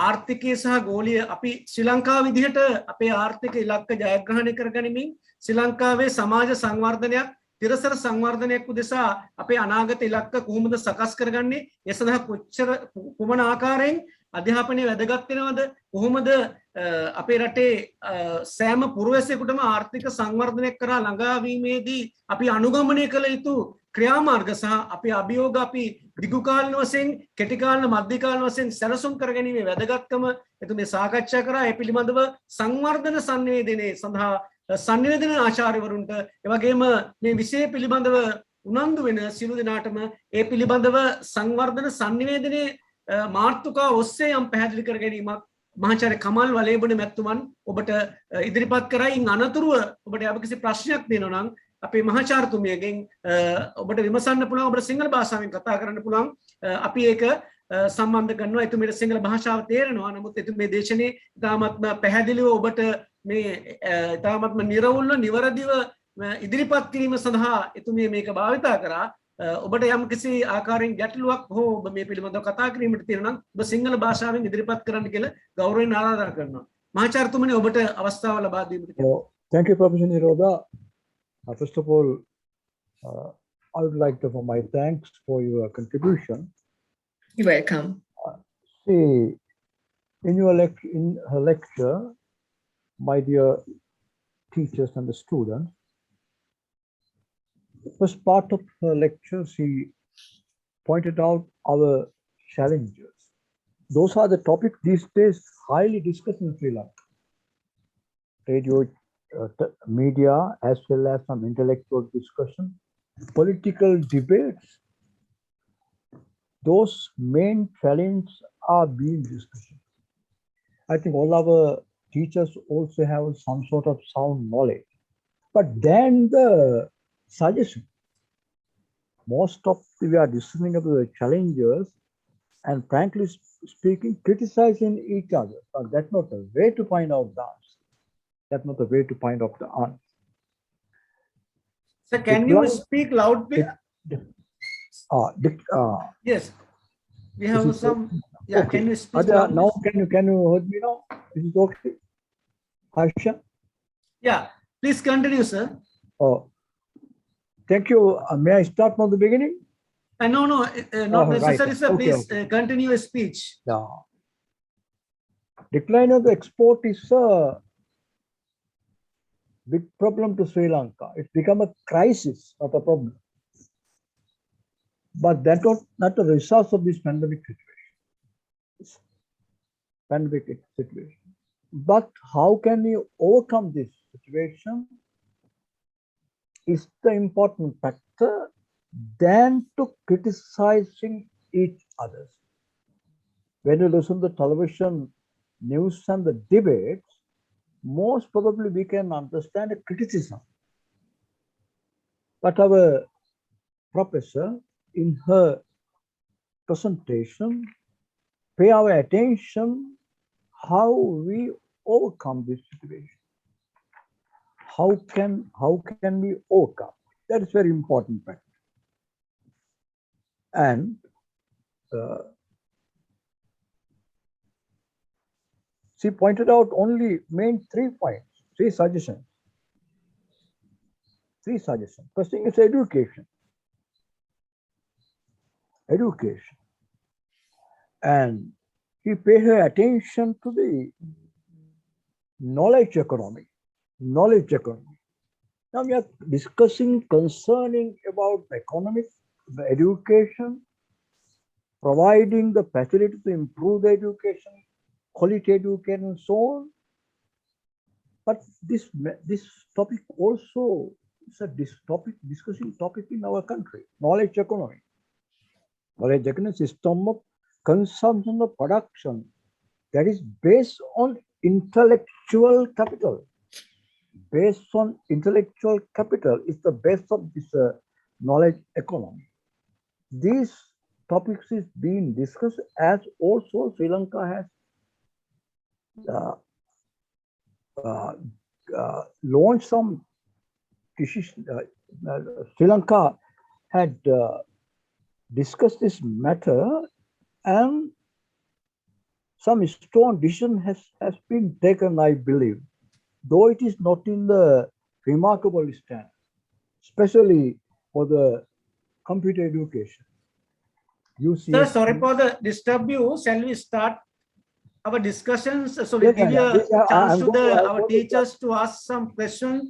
ආර්ථිකය සහ ගෝලීය අපි ශ්‍රී ලංකාව විදිහට අපේ ආර්ථික ඉලක්ක ජයග්‍රහණය කරගනිමින් ශ්‍රී ලංකාවේ සමාජ සංවර්ධනයක් තිරසර සංවර්ධනයක් උදෙසා අපේ අනාගත ඉලක්ක කොහොමද සකස් කරගන්නේ ඒ සඳහා කොච්චර කුමන ආකාරයෙන් අධ්‍යාපනය වැදගත් වෙනවද කොහොමද අපේ රටේ සෑම පුරවැසියෙකුටම ආර්ථික සංවර්ධනයක් කරා ළඟා වීමේදී අපි අනුගමනය කළ යුතු ක්‍රියාමාර්ග සහ අපේ අභියෝග අපි දිගු කාලීන වශයෙන් කෙටි කාලීන මධ්‍ය කාලීන වශයෙන් සැලසුම් කරගැනීමේ වැදගත්කම එතුමේ සාකච්ඡා කරා ඒ පිළිබඳව සංවර්ධන සංවේදනයේ සඳහා සංවේදන ආචාර්යවරුන්ට එවැගේම මේ විෂය පිළිබඳව උනන්දු වෙන සියලු දෙනාටම ඒ පිළිබඳව සංවර්ධන සංවේදනයේ මාතෘකා ඔස්සේ යම් පැහැදිලි කර ගැනීමක් මහාචාර්ය කමල් වලේබන මැතිතුමන් ඔබට ඉදිරිපත් කරයි. ඉන් අනතුරුව ඔබට යම්කිසි ප්‍රශ්නයක් තියෙනවා නම් අපේ මහාචාර්යතුමියගෙන් ඔබට විමසන්න පුළුවන්. ඔබට සිංහල භාෂාවෙන් කතා කරන්න පුළුවන්. අපි ඒක සම්බන්ධ කරනවා. එතුමියට සිංහල භාෂාව තේරෙනවා. නමුත් එතුමේ දේශනේ ඉතාමත්ම පැහැදිලිව ඔබට මේ ඉතාමත්ම නිර්වුල්ව නිවැරදිව ඉදිරිපත් කිරීම සඳහා එතුමිය මේක භාවිතා කරා. ඔබට යම් කිසි ආකාරයෙන් ගැටලුවක් හෝ ඔබ මේ පිළිබඳව කතා කිරීමට තියෙනවා නම් ඔබ සිංහල භාෂාවෙන් ඉදිරිපත් කරන්න කියලා ගෞරවයෙන් ආරාධනා කරනවා. මහාචාර්යතුමනි ඔබට අවස්ථාව ලබා දීමට. Thank you, Professor Nirodha. First of all, I would like to offer my thanks for your contribution. You're welcome. See, in her lecture, my dear teachers and the students, first part of her lecture, she pointed out our challenges. Those are the topics these days highly discussed in Sri Lanka. Radio, media, as well as some intellectual discussion, political debates. Those main challenges are being discussed. I think all our teachers also have some sort of sound knowledge. But then the suggestion, most of we are discussing about the challenges and frankly speaking criticizing each other, but that's not the way to find out the answer. That's not the way to find out the answer. So can you speak loudly? Yes, we have some. Yeah, okay. Can you speak loudly? Now can you hear me now? Is it okay, Harsha? Yeah, please continue, sir. Oh, thank you. May I start from the beginning? No, not necessary, right. sir. Okay, please okay. Continue your speech. Yeah. Decline of the export is a big problem to Sri Lanka. It's become a crisis, not a problem. But that's not the result of this pandemic situation. But how can we overcome this situation is the important factor than to criticizing each other. When you listen to the television news and the debates, most probably we can understand a criticism. But our professor in her presentation pay our attention how we overcome this situation. How can we overcome? That is very important factor. And she pointed out only main 3 points, 3 suggestions. 3 suggestions. First thing is education. Education. And he paid her attention to the knowledge economy. Knowledge economy. Now we are discussing concerning about the economic, the education, providing the facility to improve the education, quality education and so on. But this topic also is a discussing topic in our country. Knowledge economy. Knowledge economy system of consumption of production that is based on intellectual capital. Based on intellectual capital is the base of this knowledge economy. These topics is being discussed as also Sri Lanka has launched some decisions. Sri Lanka had discussed this matter and some strong decision has been taken, I believe, though it is not in the remarkable standard, especially for the computer education. Sir, sorry for the disturb you. Shall we start our discussions? So we'll give you a chance to our teachers to ask some questions.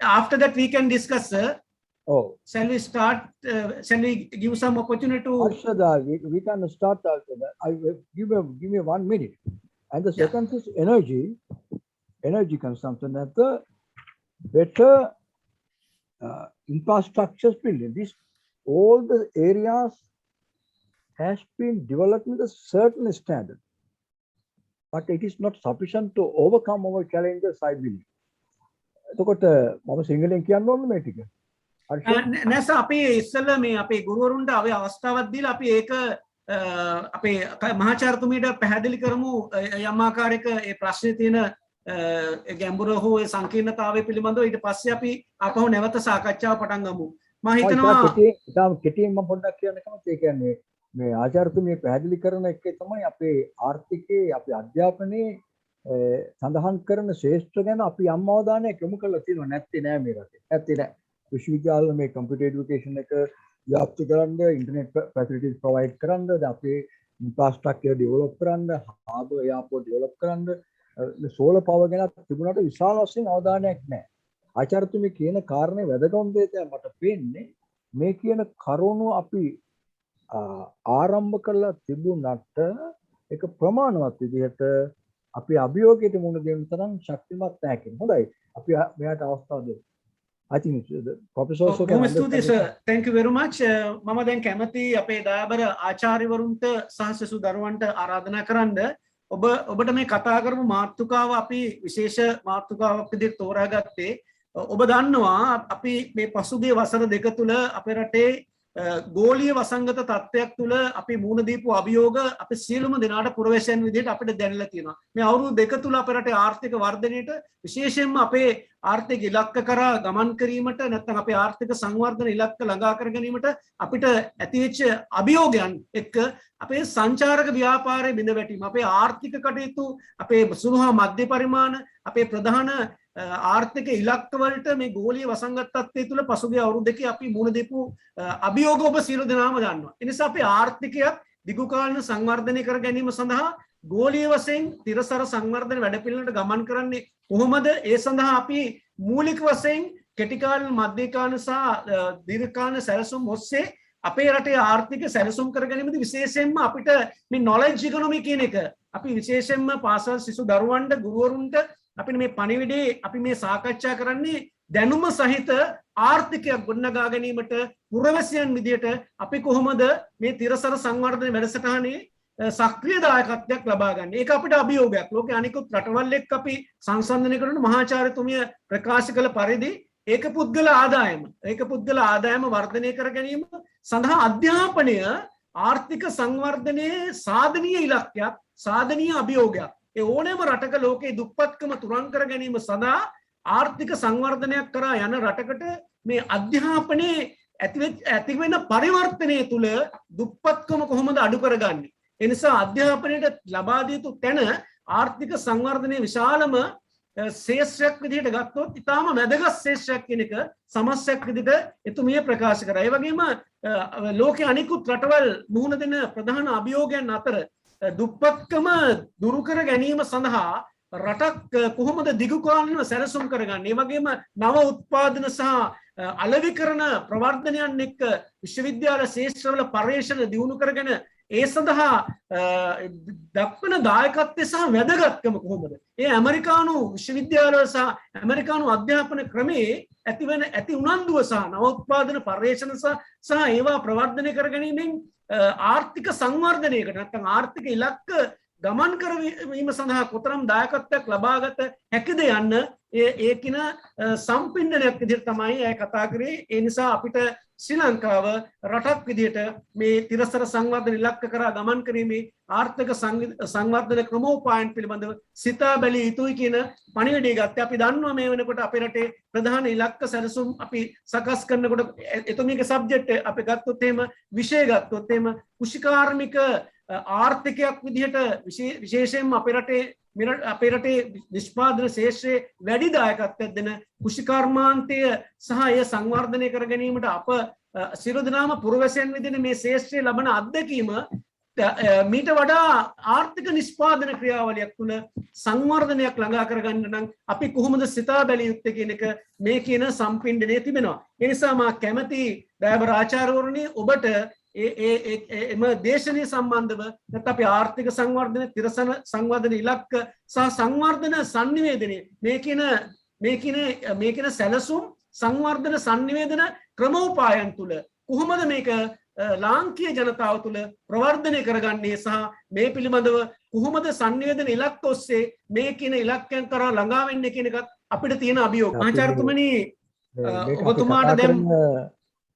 After that, we can discuss, sir. Oh, shall we start? Shall we give some opportunity to? Arshada, we can start after that. I will give me 1 minute. And the second is energy consumption. At the better infrastructures building. This all the areas has been developed with a certain standard, but it is not sufficient to overcome our challenges, I believe. එතකොට මම සිංහලෙන් කියන්න ඕනේ මේ ටික. නෑ sir අපි ඉස්සෙල්ලා මේ අපේ ගුරුවරුන්ට අපි අවස්ථාවක් දීලා අපි ඒක අපේ මහාචාර්යතුමීට පැහැදිලි කරමු යම් ආකාරයක ඒ ප්‍රශ්නේ තියෙන ගැඹුර හෝ ඒ සංකීර්ණතාවය පිළිබඳව ඊට පස්සේ අපි ආපහු නැවත සාකච්ඡාව පටන් ගමු. මම හිතනවා ඉතාලම කෙටියෙන් මම පොඩ්ඩක් කියන්න කැමතියි. ඒ කියන්නේ මේ ආචාර්යතුමිය පැහැදිලි කරන එකේ තමයි අපේ ආර්ථිකයේ අපේ අධ්‍යාපනයේ සඳහන් කරන ශේෂ්ත්‍ර ගැන අපි යම් අවධානයක් යොමු කරලා තියෙනවා. නැත්තේ නෑ මේ රටේ. නැත්තේ නෑ. විශ්වවිද්‍යාල මේ කම්පියුටර් එඩියුකේෂන් එක ව්‍යාප්ත කරන්න, ඉන්ටර්නෙට් ෆැසිලිටිස් ප්‍රොවයිඩ් කරන්න, අපේ ඉන්ෆ්‍රාස්ට්‍රක්චර් ඩෙවලොප් කරන්න, හාබර් එයාපෝට් ඩෙවලොප් කරන්න, සෝලර් පවර් ගැන තිබුණාට විශාල වශයෙන් අවධානයක් නෑ. ආචාර්යතුමිය කියන කාරණේ වැදගත් දෙයක් මට පේන්නේ මේ කියන කරුණු අපි ආරම්භ කරලා තිබුණාට ඒක ප්‍රමාණවත් විදිහට අපි අභියෝගයට මුහුණ දෙන්න තරම් ශක්තිමත් නැහැ කියන. හොඳයි. අපි මෙයාට අවස්ථාව දෙමු. I think the professor also can understand. Thank you very much. මම දැන් කැමති අපේ දයාබර ආචාර්යවරුන්ට සහ සිසු දරුවන්ට ආරාධනා කරන්න ඔබට මේ කතා කරපු මාතෘකාව අපි විශේෂ මාතෘකාවක් විදිහට තෝරාගත්තේ ඔබ දන්නවා අපි මේ පසුගිය වසර දෙක තුල අපේ රටේ ගෝලීය වසංගත තත්ත්වයක් තුල අපි මුහුණ දීපු අභියෝග අපි සියලුම දෙනාට පුරවැසියන් විදිහට අපිට දැනලා තියෙනවා. මේ අවුරුදු දෙක තුල අපේ රටේ ආර්ථික වර්ධනයට විශේෂයෙන්ම අපේ ආර්ථික ඉලක්ක කරා ගමන් කිරීමට නැත්නම් අපේ ආර්ථික සංවර්ධන ඉලක්ක ළඟා කර ගැනීමට අපිට ඇතිවෙච්ච අභියෝගයන් එක්ක අපේ සංචාරක ව්‍යාපාරයේ බිඳ වැටීම, අපේ ආර්ථික කටයුතු, අපේ සුළු හා මධ්‍ය පරිමාණ, අපේ ප්‍රධාන ආර්ථික ඉලක්කවලට මේ ගෝලීය වසංගත තත්ත්වය තුළ පසුගිය අවුරුදු දෙකේ අපි මුහුණ දීපු අභියෝග ඔබ සියලු දෙනාම දන්නවා. ඒ නිසා අපේ ආර්ථිකයත් දිගුකාලීන සංවර්ධනය කර ගැනීම සඳහා ගෝලීය වශයෙන් තිරසර සංවර්ධන වැඩපිළිවෙලට ගමන් කරන්නේ කොහොමද? ඒ සඳහා අපි මූලික වශයෙන් කෙටි කාලීන, මධ්‍ය කාලීන සහ දීර්ඝ කාලීන සැලසුම් ඔස්සේ අපේ රටේ ආර්ථික සැලසුම් කර ගැනීමදී විශේෂයෙන්ම අපිට මේ නොලෙජ් ඉකොනොමි කියන එක අපි විශේෂයෙන්ම පාසල් සිසු දරුවන්ට ගුරුවරුන්ට අපි මේ පණිවිඩේ අපි මේ සාකච්ඡා කරන්නේ දැනුම සහිත ආර්ථිකයක් ගොඩනගා ගැනීමට පුරවැසියන් විදියට අපි කොහොමද මේ තිරසර සංවර්ධන වැඩසටහනේ සක්‍රීය දායකත්වයක් ලබා ගන්න. ඒක අපිට අභියෝගයක්. ලෝකේ අනිකුත් රටවල් එක්ක අපි සංසන්දනය කරන මහාචාර්යතුමිය ප්‍රකාශ කළ පරිදි ඒක පුද්ගල ආදායම වර්ධනය කර ගැනීම සඳහා අධ්‍යාපනය ආර්ථික සංවර්ධනයේ සාධනීය ඉලක්කයක්, සාධනීය අභියෝගයක්. ඒ ඕනෑම රටක ලෝකයේ දුප්පත්කම තුරන් කර ගැනීම සඳහා ආර්ථික සංවර්ධනයක් කරා යන රටකට මේ අධ්‍යාපනයේ ඇතිවෙන පරිවර්තනය තුළ දුප්පත්කම කොහොමද අඩු කරගන්නේ? ඒ නිසා අධ්‍යාපනයට ලබා දිය යුතු තැන ආර්ථික සංවර්ධනයේ විශාලම ශේෂ්ත්‍රයක් විදිහට ගත්තොත් ඉතාම වැදගත් ශේෂ්ත්‍රයක් කියන එක සමස්තයක් විදිහට එතුමිය ප්‍රකාශ කරා. ඒ වගේම ලෝකයේ අනිකුත් රටවල් මුහුණ දෙන ප්‍රධාන අභියෝගයන් අතර දුප්පත්කම දුරු කර ගැනීම සඳහා රටක් කොහොමද දිගුකාලීනව සැලසුම් කරගන්නේ? ඒ වගේම නව උත්පාදන සහ අලෙවිකරණ ප්‍රවර්ධනයන් එක්ක විශ්වවිද්‍යාල ශාස්ත්‍රවල පර්යේෂණ දියුණු කරගෙන ඒ සඳහා දක්වන දායකත්වය සහ වැදගත්කම කොහොමද? ඒ ඇමරිකානු විශ්වවිද්‍යාල සහ ඇමරිකානු අධ්‍යාපන ක්‍රමයේ ඇති උනන්දුව සහ නව උත්පාදන පර්යේෂණ සහ ඒවා ප්‍රවර්ධනය කර ගැනීමෙන් ආර්ථික සංවර්ධනයකට නැත්නම් ආර්ථික ඉලක්ක ගමන් කරවීම සඳහා කොතරම් දායකත්වයක් ලබාගත හැකිද යන්න ඒකින සම්පින්ඩනයක් විදිහට තමයි අය කතා කරේ. ඒ නිසා අපිට ශ්‍රී ලංකාව රටක් විදිහට මේ තිරසර සංවර්ධන ඉලක්ක කරා ගමන් කිරීමේ ආර්ථික සංවර්ධන ක්‍රමෝපායන් පිළිබඳව සිතා බැලිය යුතුයි කියන පණිවිඩය ගත්තේ. අපි දන්නවා මේ වෙනකොට අපේ රටේ ප්‍රධාන ඉලක්ක සැලසුම් අපි සකස් කරනකොට එතුමියගේ සබ්ජෙක්ට් අපි ගත්තොත් එහෙම විෂය ගත්තොත් එහෙම කුෂිකාර්මික ආර්ථිකයක් විදිහට විශේෂයෙන්ම අපේ රටේ නිෂ්පාදන ශේෂ්ත්‍රයේ වැඩි දායකත්වයක් දෙන කෘෂිකර්මාන්තය සහ එය සංවර්ධනය කර ගැනීමට අප සියලු දෙනාම පුරවැසියන් විදිහට මේ ශේෂ්ත්‍රයේ ලබන අත්දැකීම මීට වඩා ආර්ථික නිෂ්පාදන ක්‍රියාවලියක් තුළ සංවර්ධනයක් ළඟා කරගන්න නම් අපි කොහොමද සිතා බැලිය යුත්තේ කියන එක මේ කියන සම්පින්ඩනයේ තිබෙනවා. ඒ නිසා මා කැමැති දයාබර ආචාර්යවරුනි ඔබට එම දේශනීය සම්බන්ධව නැත්නම් අපි ආර්ථික සංවර්ධන, තිරසන සංවර්ධන ඉලක්ක සහ සංවර්ධන sannivedanaye මේ කියන සැලසුම් සංවර්ධන sannivedana ක්‍රමෝපායන් තුළ කොහොමද මේක ලාංකීය ජනතාව තුළ ප්‍රවර්ධනය කරගන්නේ සහ මේ පිළිබඳව කොහොමද sannivedana ඉලක්ක ඔස්සේ මේ කියන ඉලක්කයන් කරා ළඟා වෙන්නේ කියන එකත් අපිට තියෙන අභියෝග. මහාචාර්යතුමනි ඔබතුමාට දැන්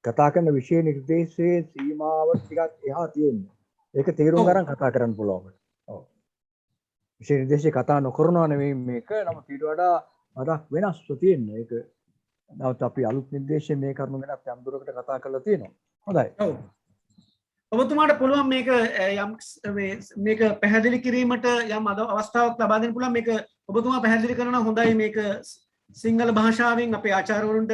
කතා කරන විෂය නිර්දේශයේ සීමාව ටිකක් එහා තියෙනවා. ඒක තේරුම් ගන්න කතා කරන්න පුළුවන්. ඔව්. විෂය නිර්දේශයේ කතා නොකරනවා නෙවෙයි මේක. නමුත් ඊට වඩා අදක් වෙනස්ව තියෙනවා. ඒක නැවත අපි අලුත් නිර්දේශයේ මේ කරුණු ගැන යම් දුරකට කතා කරලා තියෙනවා. හොඳයි. ඔව්. ඔබතුමාට පුළුවන් මේක පැහැදිලි කිරීමට යම් අවස්ථාවක් ලබා දෙන්න පුළුවන්. මේක ඔබතුමා පැහැදිලි කරනවා හොඳයි. මේක සිංහල භාෂාවෙන් අපේ ආචාර්යවරුන්ට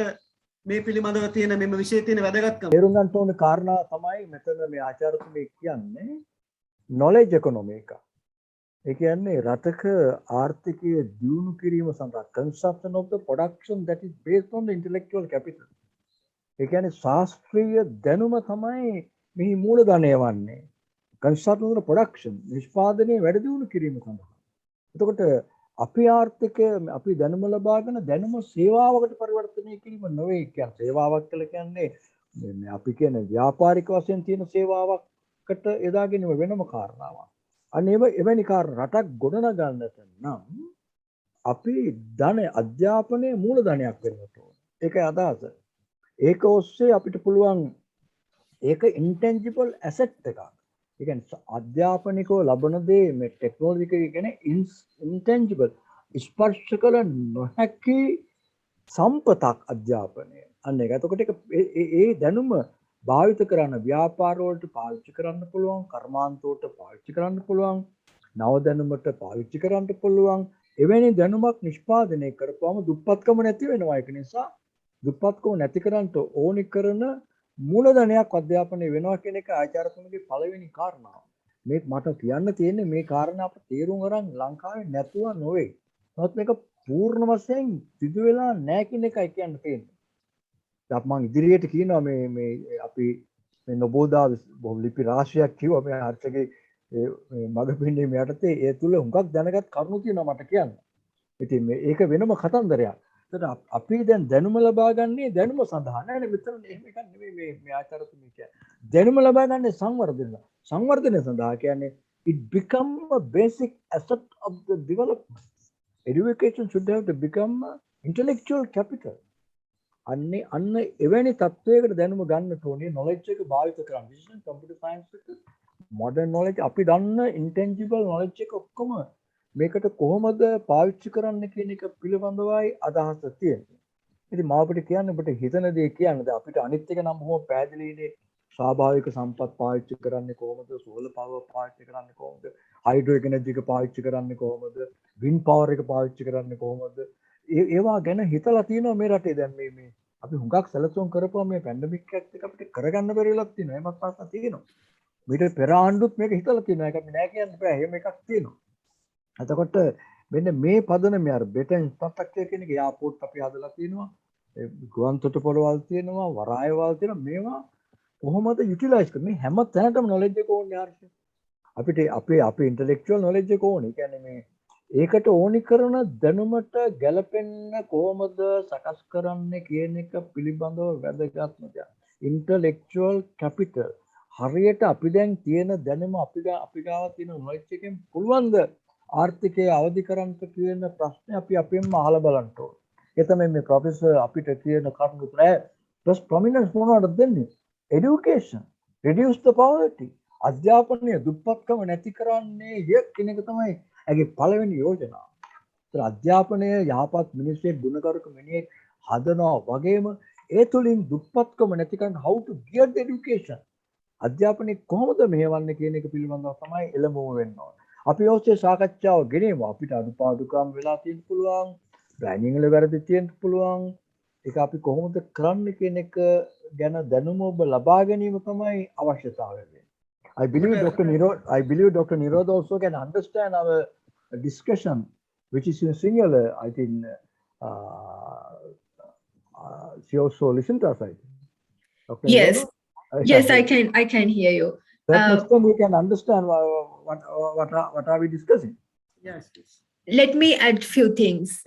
මේ පිළිබඳව තියෙන මෙම විෂය තියෙන වැදගත්කම තේරුම් ගන්න ඕන කාරණා තමයි මෙතන මේ ආචාර්යතුමේ කියන්නේ knowledge economy එක. ඒ කියන්නේ රටක ආර්ථිකය දියුණු කිරීම සඳහා consumption of the production that is based on the intellectual capital. ඒ කියන්නේ ශාස්ත්‍රීය දැනුම තමයි මෙහි මූලධනය වන්නේ. consumption of the production නිෂ්පාදනයේ වැඩි දියුණු කිරීම සඳහා. එතකොට අපි ආර්ථිකය අපි දැනුම ලබාගෙන දැනුම සේවාවකට පරිවර්තනය කිරීම නොවේ කියන්නේ. සේවාවක් කියලා කියන්නේ අපි කියන ව්‍යාපාරික වශයෙන් තියෙන සේවාවකට යොදා ගැනීම වෙනම කාරණාවක්. අනේම එවැනි කාරණා රටක් ගොඩනගන්නට නම් අපි ධන අධ්‍යාපනයේ මූලධනයක් වෙන්න ඕන. ඒකයි අදහස. ඒක ඔස්සේ අපිට පුළුවන් ඒක intangible asset එකක්. ඒ කියන්නේ අධ්‍යාපනිකව ලබන දේ මේ ටෙක්නොලොජි කියන්නේ intangible ස්පර්ශ කළ නොහැකි සම්පතක් අධ්‍යාපනය. අන්න ඒක. එතකොට ඒ දැනුම භාවිත කරන්න ව්‍යාපාර වලට පාවිච්චි කරන්න පුළුවන්, කර්මාන්ත වලට පාවිච්චි කරන්න පුළුවන්, නව දැනුමට පාවිච්චි කරන්න පුළුවන්. එවැනි දැනුමක් නිෂ්පාදනය කරපුවම දුප්පත්කම නැති වෙනවා. ඒක නිසා දුප්පත්කම නැති කරන්න ඕනි කරන මූලධනයක් අධ්‍යාපනය වෙනවා කියන එක ආචාර්යතුමගේ පළවෙනි කාරණාව. මේ මට කියන්න තියෙන්නේ මේ කාරණා අප තේරුම් අරන් ලංකාවේ නැතුව නොවේ. නමුත් මේක පූර්ණ වශයෙන් සිදු වෙලා නැහැ කියන එකයි කියන්න තියෙන්නේ. මම ඉදිරියට කියනවා මේ අපි මේ නොබෝදා ලිපි රාශියක් කිව්වා මේ හර්ෂගේ මග පින්නේ මෙයටතේ ඒ තුල හුඟක් දැනගත් කරුණු තියෙනවා මට කියන්න. ඉතින් මේක වෙනම කතන්දරයක්. අපි දැන් දැනුම ලබා ගන්නේ දැනුම සඳහා නෑ මෙතන එහෙම එකක් නෙමෙයි මේ ආචාර්යතුමී කියන්නේ. දැනුම ලබා ගන්නේ සංවර්ධනය සඳහා කියන්නේ it become a basic asset of the development. Education should have to become intellectual capital. අන්න එවැනි තත්වයකට දැනුම ගන්න ඕනේ knowledge එක භාවිත කරන්න. විශේෂයෙන් computer science එක modern knowledge අපි දන්න intangible knowledge එක ඔක්කොම මේකට කොහොමද පාවිච්චි කරන්න කියන එක පිළිබඳවයි අදහස තියෙන්නේ. ඉතින් මම අපිට කියන්න ඔබට හිතන දේ කියන්නද අපිට අනිත් එක නම් බොහොම පැහැදිලිනේ ස්වාභාවික සම්පත් පාවිච්චි කරන්නේ කොහොමද, solar power පාවිච්චි කරන්නේ කොහොමද, hydro energy එක පාවිච්චි කරන්නේ කොහොමද, wind power එක පාවිච්චි කරන්නේ කොහොමද, ඒවා ගැන හිතලා තියෙනවා මේ රටේ දැන් මේ අපි හුඟක් සැලසුම් කරපුවා මේ පැන්ඩමික් එකත් එක්ක අපිට කරගන්න බැරි වෙලක් තියෙනවා. එහෙමත් පාස්සා තියෙනවා. මීට පෙර ආණ්ඩුත් මේක හිතලා තියෙනවා. ඒක අපි නෑ කියන්න බෑ. එහෙම එකක් තියෙනවා. එතකොට මෙන්න මේ පදනම අර better infrastructure කියන එක එයාපෝට් අපි හදලා තියෙනවා. ගුවන් තොටුපළවල් තියෙනවා, වරායවල් තියෙනවා. මේවා කොහොමද යුටිලයිස් කරන්නේ? මේ හැම තැනටම knowledge එක ඕනේ හරියට. අපිට අපේ intellectual knowledge එක ඕනේ. කියන්නේ මේ ඒකට ඕනි කරන දැනුමට ගැලපෙන්න කොහොමද සකස් කරන්නේ කියන එක පිළිබඳව වැදගත්ම දෙයක්. intellectual capital හරියට අපි දැන් තියෙන දැනුම අපි ගාව තියෙන knowledge එකෙන් පුළුවන් ද ආර්ථිකය අවදි කරන්න කියන ප්‍රශ්නේ අපි අපෙන්ම අහලා බලන්න ඕනේ. ඒ තමයි මේ ප්‍රොෆෙසර් අපිට කියන කරුණු plus prominence මොනවද දෙන්නේ? education, reduce the poverty. අධ්‍යාපනය දුප්පත්කම නැති කරන්නේ කියන එක තමයි ඇගේ පළවෙනි යෝජනාව. ඒතර අධ්‍යාපනය යහපත් මිනිසෙක් ගුණකරුක මිනිහෙක් හදනවා වගේම ඒ තුලින් දුප්පත්කම නැති කරන්න how to gear the education. අධ්‍යාපනය කොහොමද මෙහෙවන්නේ කියන එක පිළිබඳව තමයි එළඹුම වෙන්න ඕන. අපි ඔස්සේ සාකච්ඡාව ගෙනෙමු. අපිට අඩුපාඩුකම් වෙලා තියෙන්න පුළුවන්, ප්ලෑනින් වල වැරදි තියෙන්න පුළුවන්. ඒක අපි කොහොමද කරන්න කියන එක ගැන දැනුම ඔබ ලබා ගැනීම තමයි අවශ්‍යතාවය වෙන්නේ. I believe Dr. Nirod also can understand our discussion, which is in singular. I think she also listened to us. I think. Dr. Yes. Nirodo? Yes, I can hear you. That next time we can understand what are we discussing. Yes, yes. Let me add few things,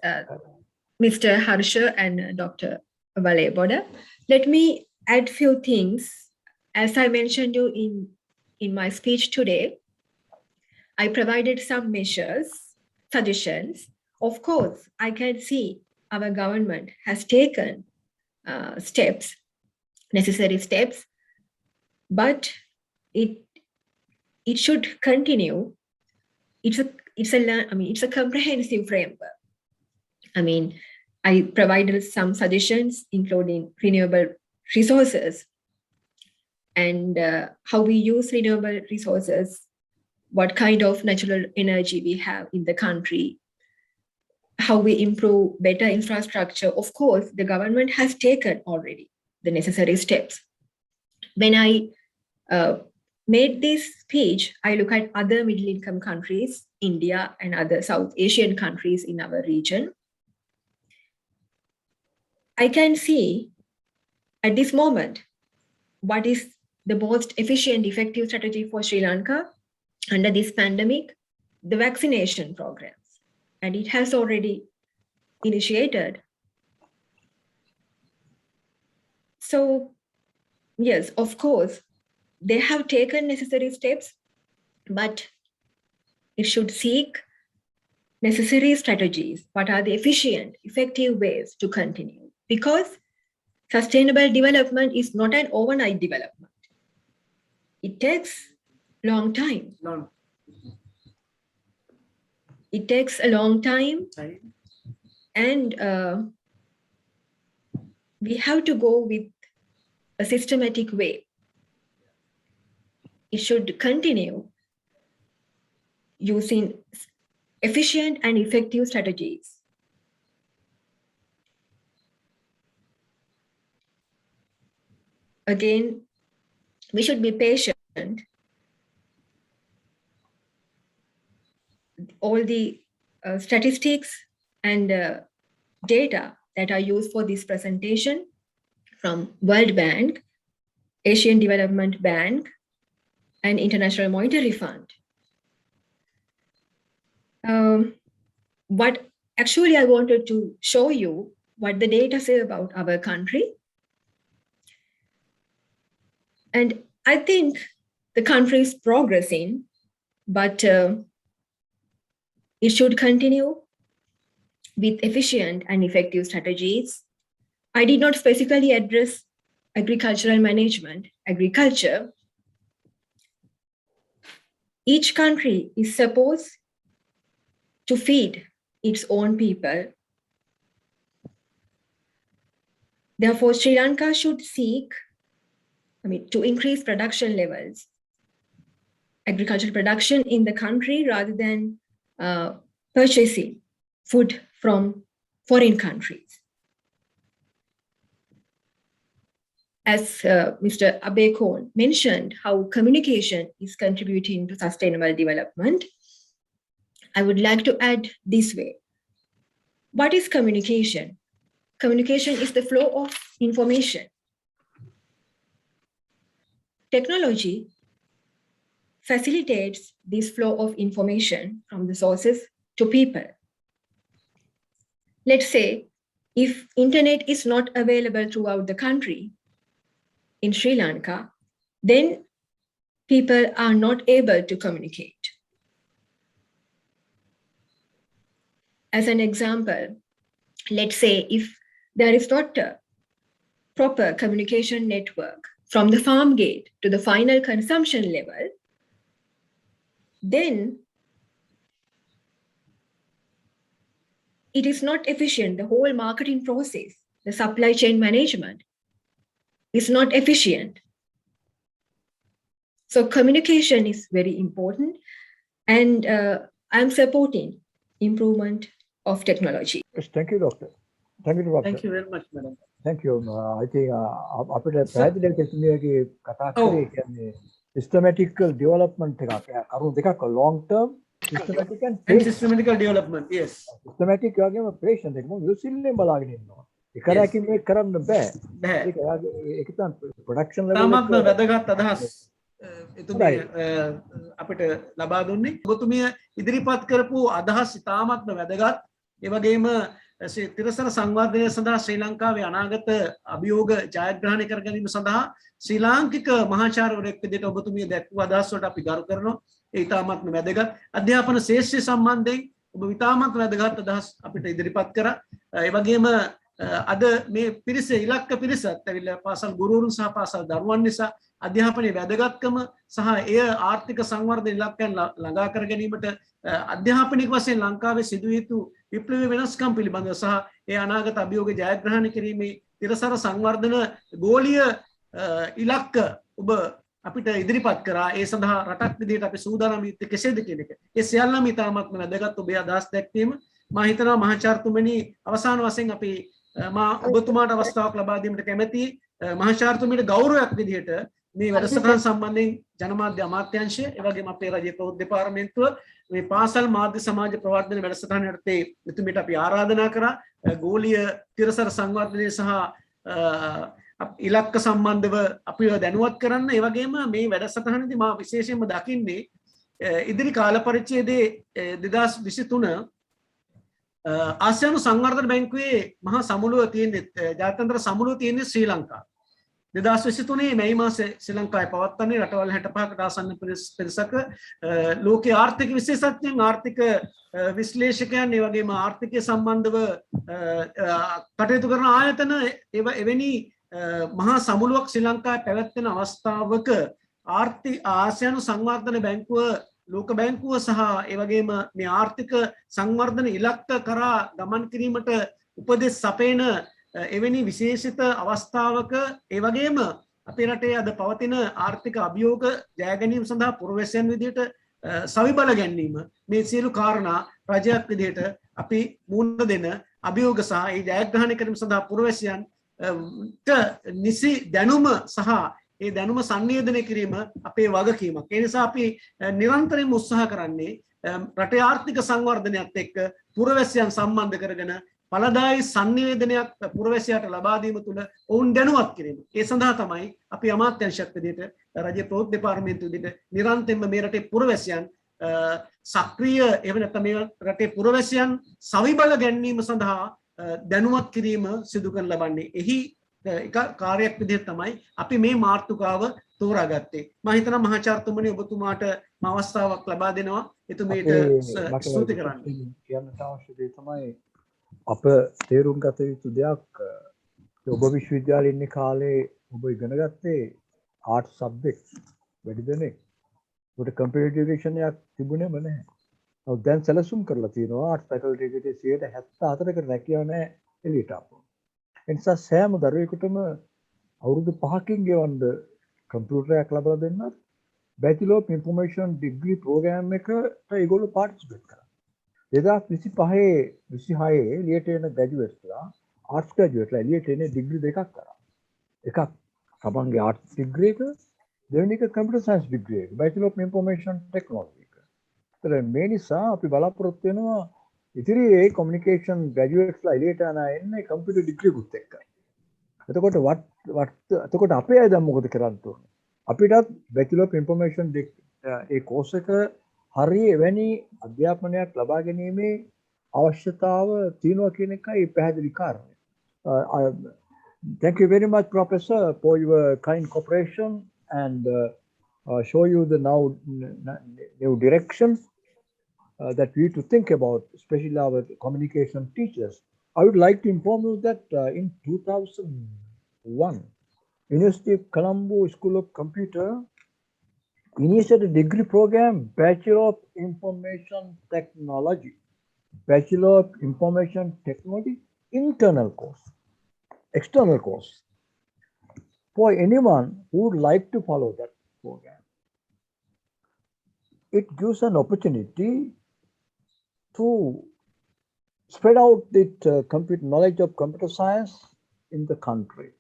Mr. Harsha and Dr. Valeboda. Let me add few things. As I mentioned you in my speech today, I provided some measures, suggestions. Of course, I can see our government has taken steps, necessary steps, but it should continue. It's a comprehensive framework. I mean, I provided some suggestions, including renewable resources and how we use renewable resources, what kind of natural energy we have in the country, how we improve better infrastructure. Of course, the government has taken already the necessary steps. When I made this speech, I look at other middle-income countries, India and other South Asian countries in our region. I can see at this moment what is the most efficient, effective strategy for Sri Lanka under this pandemic, the vaccination programs. And it has already initiated. So, yes, of course, they have taken necessary steps, but it should seek necessary strategies. What are the efficient, effective ways to continue? Because sustainable development is not an overnight development. It takes long time. It takes a long time. And we have to go with a systematic way. It should continue using efficient and effective strategies. Again, we should be patient. All the statistics and data that are used for this presentation from World Bank, Asian Development Bank, and International Monetary Fund. What actually I wanted to show you what the data say about our country. And I think the country is progressing, but it should continue with efficient and effective strategies. I did not specifically address agricultural management, agriculture. Each country is supposed to feed its own people. Therefore, Sri Lanka should seek, to increase production levels, agricultural production in the country rather than purchasing food from foreign countries. As Mr. Abekon mentioned, how communication is contributing to sustainable development, I would like to add this way. What is communication? Communication is the flow of information. Technology facilitates this flow of information from the sources to people. Let's say if internet is not available throughout the country, in Sri Lanka, then people are not able to communicate. As an example, let's say if there is not a proper communication network from the farm gate to the final consumption level, then it is not efficient. The whole marketing process, the supply chain management is not efficient. So communication is very important, and I'm supporting improvement of technology. Yes, thank you, Doctor. Thank you, Doctor. Thank you very much, madam. Thank you. I think අපිට පැහැදිලිව කෙනෙක්ගේ කතා කරේ කියන්නේ systematical development එකක්. කරුණු දෙකක් long term systematic and And patient. systematical development, yes. Systematic වගේම patient එක මොකද විශ්ිල්ලෙන් බලාගෙන ඉන්නවා. එකරකින් මේක කරන්න බෑ. බෑ. ඒක තමයි production level තාමත්ම වැදගත් අදහස් එතුමිය අපිට ලබා දුන්නේ. ඔබතුමිය ඉදිරිපත් කරපු අදහස් ඉතාමත්ම වැදගත්. ඒ වගේම තිරසන සංවර්ධනය සඳහා ශ්‍රී ලංකාවේ අනාගත අභියෝග ජයග්‍රහණය කර ගැනීම සඳහා ශ්‍රී ලාංකික මහාචාර්යවරයෙක් විදිහට ඔබතුමිය දැක්වූ අදහස් වලට අපි ගරු කරනවා. ඒ ඉතාමත්ම වැදගත්. අධ්‍යාපන ශාස්ත්‍රය සම්බන්ධයෙන් ඔබ ඉතාමත්ම වැදගත් අදහස් අපිට ඉදිරිපත් කරා. ඒ වගේම අද මේ පිරිස ඉලක්ක පිරිසත් ඇවිල්ලා පාසල් ගුරුවරුන් සහ පාසල් දරුවන් නිසා අධ්‍යාපනයේ වැදගත්කම සහ එය ආර්ථික සංවර්ධන ඉලක්කයන් ළඟා කර ගැනීමට අධ්‍යාපනික වශයෙන් ලංකාවේ සිදු යුතු විප්ලවීය වෙනස්කම් පිළිබඳව සහ ඒ අනාගත අභියෝග ජයග්‍රහණය කිරීමේ තිරසර සංවර්ධන ගෝලීය ඉලක්ක ඔබ අපිට ඉදිරිපත් කරා. ඒ සඳහා රටක් විදිහට අපි සූදානම් වෙන්නේ කෙසේද කියන එක. ඒ සියල්ලම ඉතාමත්ම වැදගත් ඔබේ අදහස් දැක්වීම. මම හිතනවා මහාචාර්යතුමනි අවසාන වශයෙන් අපි මා ඔබතුමාට අවස්ථාවක් ලබා දීමට කැමැතියි. මහාචාර්යතුමීට ගෞරවයක් විදිහට මේ වැඩසටහන සම්බන්ධයෙන් ජනමාධ්‍ය අමාත්‍යාංශය ඒ වගේම අපේ රජයේ ප්‍රවෘත්ති දෙපාර්තමේන්තුව මේ පාසල් මාධ්‍ය සමාජ ප්‍රවර්ධන වැඩසටහන යටතේ එතුමිට අපි ආරාධනා කරා ගෝලීය තිරසර සංවර්ධනය සහ ඉලක්ක සම්බන්ධව අපිව දැනුවත් කරන්න. ඒ වගේම මේ වැඩසටහනේදී මා විශේෂයෙන්ම දකින්නේ ඉදිරි කාල පරිච්ඡේදයේ 2023 ආසියානු සංවර්ධන බැංකුවේ මහා සමුළුව තියෙන්නේ ජාත්‍යන්තර සමුළුව තියෙන්නේ ශ්‍රී ලංකාව. 2023 මැයි මාසේ ශ්‍රී ලංකාවේ පවත්වන්නේ රටවල් 65කට ආසන්න පිරිසක ලෝකයේ ආර්ථික විශේෂඥයන් ආර්ථික විශ්ලේෂකයන් ඒ වගේම ආර්ථිකය සම්බන්ධව කටයුතු කරන ආයතන එවැනි මහා සමුළුවක් ශ්‍රී ලංකාවේ පැවැත්වෙන අවස්ථාවක ආසියානු සංවර්ධන බැංකුව ලෝක බැංකුව සහ ඒ වගේම මේ ආර්ථික සංවර්ධන ඉලක්ක කරා ගමන් කිරීමට උපදෙස් සපයන එවැනි විශේෂිත අවස්ථාවක ඒ වගේම අපේ රටේ අද පවතින ආර්ථික අභියෝග ජය ගැනීම සඳහා පුරවැසියන් විදිහට සවිබල ගැනීම මේ සියලු කාරණා රජයක් විදිහට අපි මුහුණ දෙන අභියෝග සහ ඒ ජයග්‍රහණය කිරීම සඳහා පුරවැසියන්ට නිසි දැනුම සහ ඒ දැනුම සංවේදනය කිරීම අපේ වගකීමක්. ඒ නිසා අපි නිරන්තරයෙන්ම උත්සාහ කරන්නේ රටේ ආර්ථික සංවර්ධනයත් එක්ක පුරවැසියන් සම්බන්ධ කරගෙන ඵලදායී සංවේදනයක් පුරවැසියාට ලබා දීම තුළ ඔවුන් දැනුවත් කිරීම. ඒ සඳහා තමයි අපි අමාත්‍යාංශයක් විදිහට රජයේ ප්‍රවෘත්ති දෙපාර්තමේන්තුව විදිහට නිරන්තරයෙන්ම මේ රටේ පුරවැසියන් සක්‍රීය එහෙම නැත්නම් මේ රටේ පුරවැසියන් සවිබල ගැනීම සඳහා දැනුවත් කිරීම සිදු කරන ලබන්නේ. එහි එක කාර්යයක් විදිහට තමයි අපි මේ මාතෘකාව තෝරාගත්තේ. මම හිතනවා මහාචාර්යතුමනි ඔබතුමාට අවස්ථාවක් ලබා දෙනවා එතුමීට ස්තුති කරන්න. කියන්න අවශ්‍ය දේ තමයි අප තේරුම් ගත යුතු දෙයක්. ඔබ විශ්වවිද්‍යාලේ ඉන්න කාලේ ඔබ ඉගෙන ගත්තේ ආර්ට් සබ්ජෙක්ට් වැඩි දෙනෙක්. ඔබට කම්පියුටර් එඩියුකේෂන් එකක් තිබුණේම නැහැ. ඔව් දැන් සැලසුම් කරලා තියෙනවා ආර්ට් ෆැකල්ටි එකේ 74%කට රැකියාව නැහැ එළියට ආපු. ඒ නිසා සෑම දරුවෙකුටම අවුරුදු 5කින් ගෙවන්න කම්පියුටරයක් ලබා දෙන්නත් Bachelor of Information Degree program එකට ඒගොල්ලෝ පාටිසිපේට් කරා. 2025 එළියට එන ග්‍රැජුවේට්ස්ලා ආර්ට්ස් ග්‍රැජුවේට්ලා එළියට එන ඩිග්‍රී දෙකක් කරා. එකක් තමන්ගේ ආර්ට්ස් ඩිග්‍රී එක, දෙවෙනි එක කම්පියුටර් සයන්ස් ඩිග්‍රී එක, Bachelor of Information Technology එක. ඒතර මේ නිසා අපි බලාපොරොත්තු වෙනවා ඉතිරි ඒ කොමියුනිකේෂන් ග්‍රැජුවේට්ස්ලා එළියට යන අය එන්නේ කම්පියුටර් ඩිග්‍රීකුත් එක්ක. එතකොට අපේ අය දැන් මොකද කරන්න ඕනේ? අපිටත් Bachelor of Information ඒ කෝස් එක හරිය එවැනි අධ්‍යාපනයක් ලබා ගැනීමේ අවශ්‍යතාව තියෙනවා කියන එකයි පැහැදිලි කාරණය. Thank you very much, Professor, for your kind cooperation and show you the new directions that we need to think about, especially our communication teachers. I would like to inform you that in 2001, University of Colombo School of Computer initiated a degree program, Bachelor of Information Technology. Bachelor of Information Technology, internal course, external course. For anyone who would like to follow that program, it gives an opportunity to spread out the knowledge of computer science in the country.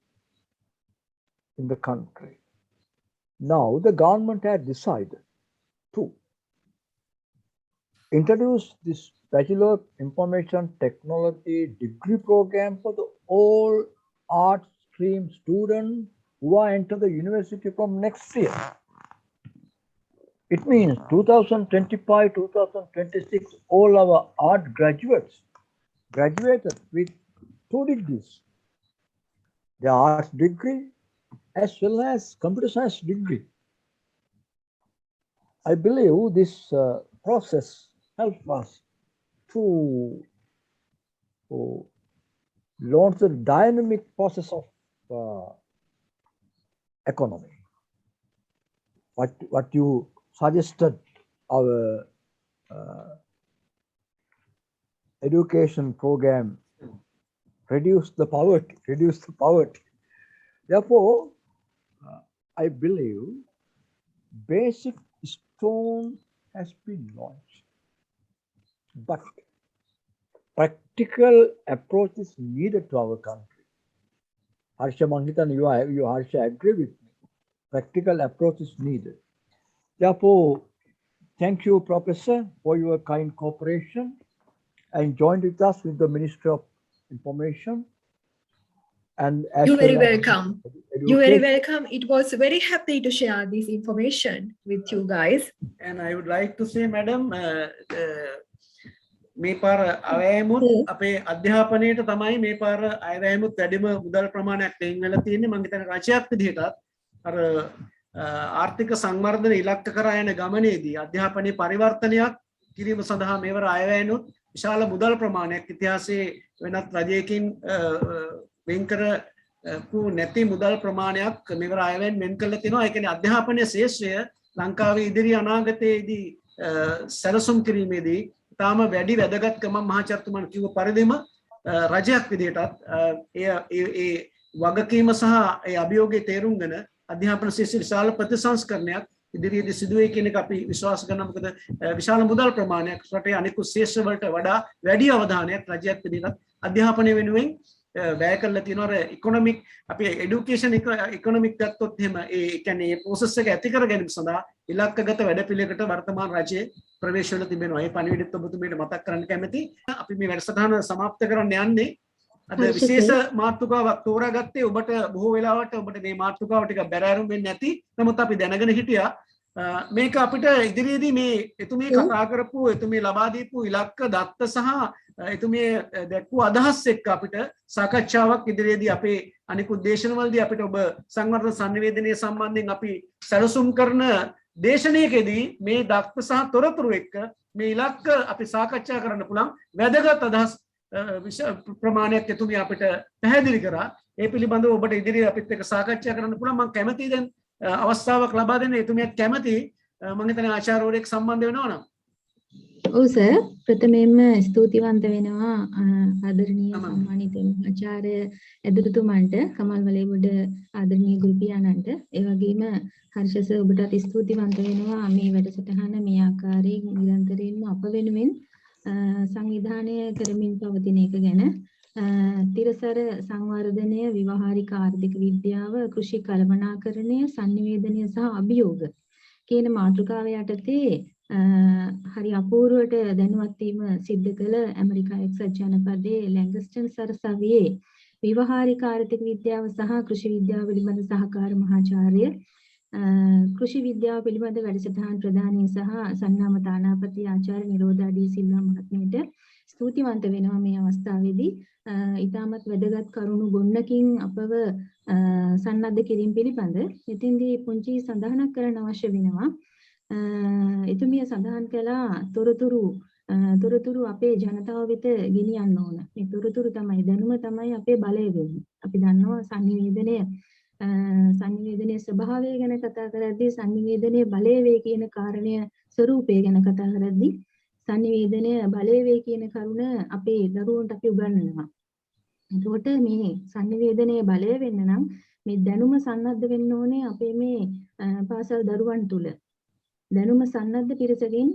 Now the government had decided to introduce this Bachelor of Information Technology degree program for the all art stream students who are enter the university from next year. It means 2025, 2026, all our art graduates graduated with 2 degrees. The arts degree as well as computer science degree. I believe this process helps us to launch the dynamic process of economy. What you suggested, our education program, reduce the poverty. Therefore, I believe basic stone has been launched, but practical approach is needed to our country. Harsha Mangitan, you Harsha agree with me. Practical approach is needed. Therefore, thank you, Professor, for your kind cooperation and joined with us with the Ministry of Information. And You're very welcome. You're very welcome. It was very happy to share this information with you guys. And I would like to say, Madam, මේ පාර අයෑමුත් අපේ අධ්‍යාපනයට තමයි මේ පාර අයෑමුත් වැඩිම මුදල් ප්‍රමාණයක් දෙන්න වෙලා තියෙන්නේ. මම හිතන්නේ රජයක් විදිහට අර ආර්ථික සංවර්ධන ඉලක්ක කරා යන ගමනේදී අධ්‍යාපනයේ පරිවර්තනයක් කිරීම සඳහා මේවර අයවැයනුත් විශාල මුදල් ප්‍රමාණයක් ඉතිහාසයේ වෙනත් රජයකින් වෙන් කරපු නැති මුදල් ප්‍රමාණයක් මේවර අයවැයෙන් වෙන් කරලා තිනවා. ඒ කියන්නේ අධ්‍යාපනයේ ශේෂ්ත්‍රය ලංකාවේ ඉදිරි අනාගතයේදී සැලසුම් කිරීමේදී තාම වැඩි වැදගත්කම මහාචාර්යතුමන් කිව්ව පරිදිම රජයක් විදිහටත් ඒ වගකීම සහ ඒ අභියෝගයේ තේරුම්ගෙන අධ්‍යාපන ශිෂ්‍ය විශාල ප්‍රතිසංස්කරණයක් ඉදිරියේදී සිදු වෙයි කියන එක අපි විශ්වාස කරනවා. මොකද විශාල මුදල් ප්‍රමාණයක් රටේ අනිකුත් ශිෂ්‍ය වලට වඩා වැඩි අවධානයක් රජයක් විදිහට අධ්‍යාපනය වෙනුවෙන් වැය කරලා තියෙනවා. අර ඉකොනොමික් අපි এডুকেෂන් ඉකොනොමික් ගත්තොත් එහෙම ඒ කියන්නේ මේ ප්‍රොසෙස් එක ඇති කර ගැනීම සඳහා ඉලක්කගත වැඩපිළිවෙලකට වර්තමාන රජයේ ප්‍රවේශ වෙලා තිබෙනවා. ඒ පණිවිඩෙත් ඔබතුමීට මතක් කරන්න කැමැති. අපි මේ වැඩසටහන સમાપ્ત කරන්න යන්නේ. අද විශේෂ මාතෘකාවක් තෝරාගත්තේ ඔබට බොහෝ වෙලාවට ඔබට මේ මාතෘකාව ටික බැරෑරුම් වෙන්නේ නැති. නමුත් අපි දැනගෙන හිටියා මේක අපිට ඉදිරියේදී මේ එතුමිය කතා කරපු එතුමිය ලබා දීපු ඉලක්ක දත්ත සහ එතුමිය දැක්වූ අදහස් එක්ක අපිට සාකච්ඡාවක් ඉදිරියේදී අපේ අනිකුත් දේශනවලදී අපිට ඔබ සංවර්ධන sannivedanaya සම්බන්ධයෙන් අපි සැලසුම් කරන දේශනාවකදී මේ දත්ත සහ තොරතුරු එක්ක මේ ඉලක්ක අපි සාකච්ඡා කරන්න පුළුවන් වැදගත් අදහස් ප්‍රමාණයක් එතුමිය අපිට පැහැදිලි කරා. ඒ පිළිබඳව ඔබට ඉදිරියේ අපිත් එක්ක සාකච්ඡා කරන්න පුළුවන්. මම කැමතියි දැන් අවස්ථාවක් ලබා දෙන්න. එතුමියත් කැමති මම හිතන්නේ ආචාර්යවරයෙක් සම්බන්ධ වෙනවා නම්. ඔව් සර්, ප්‍රථමයෙන්ම ස්තුතිවන්ත වෙනවා ආදරණීය සම්මානිත ආචාර්ය ඇදුරුතුමන්ට, කමල් වලේගොඩ ආදරණීය ගුරු පියාණන්ට, ඒ වගේම හර්ෂ සර් ඔබටත් ස්තුතිවන්ත වෙනවා මේ වැඩසටහන මේ ආකාරයෙන් නිරන්තරයෙන්ම අප වෙනුවෙන් සංවිධානය කරමින් පවතින එක ගැන. තිරසර සංවර්ධනය, ව්‍යවහාරික ආර්ථික විද්‍යාව, කෘෂි කළමනාකරණය, sannivedanaya සහ අභියෝග කියන මාතෘකාව යටතේ හරි අපූර්වට දැනුවත් වීම සිද්ධ කළ ඇමරිකා එක්සත් ජනපදයේ ලැංගස්ටන් සරසවියේ ව්‍යවහාරික ආර්ථික විද්‍යාව සහ කෘෂි විද්‍යාව පිළිබඳ සහකාර මහාචාර්ය කෘෂි විද්‍යාව පිළිබඳ වැඩසටහන් ප්‍රධානී සහ සන්නාම තානාපති ආචාර්ය නිරෝධා ඩී සිල්වා මහත්මියට ස්තුතිවන්ත වෙනවා මේ අවස්ථාවේදී. ඉතාමත් වැදගත් කරුණු ගොන්නකින් අපව සන්නද්ධ කිරීම පිළිබඳ එතෙන්දී පුංචි සඳහනක් කරන්න අවශ්‍ය වෙනවා. එතුමිය සඳහන් කළා තොරතුරු අපේ ජනතාව වෙත ගෙනියන්න ඕන. මේ තොරතුරු තමයි, දැනුම තමයි අපේ බලය වෙන්නේ. අපි දන්නවා sannivedanaya ස්වභාවය ගැන කතා කරද්දී sannivedanaya බලය වේ කියන කාරණය ස්වરૂපය ගැන කතා කරද්දී sannivedanaya බලය වේ කියන කරුණ අපේ දරුවන්ට අපි උගන්වනවා. එතකොට මේ sannivedanaya බලය වෙන්න නම් මේ දැනුම සන්නද්ධ වෙන්න ඕනේ අපේ මේ පාසල් දරුවන් තුල. දැනුම සන්නද්ධ පිරිසකින්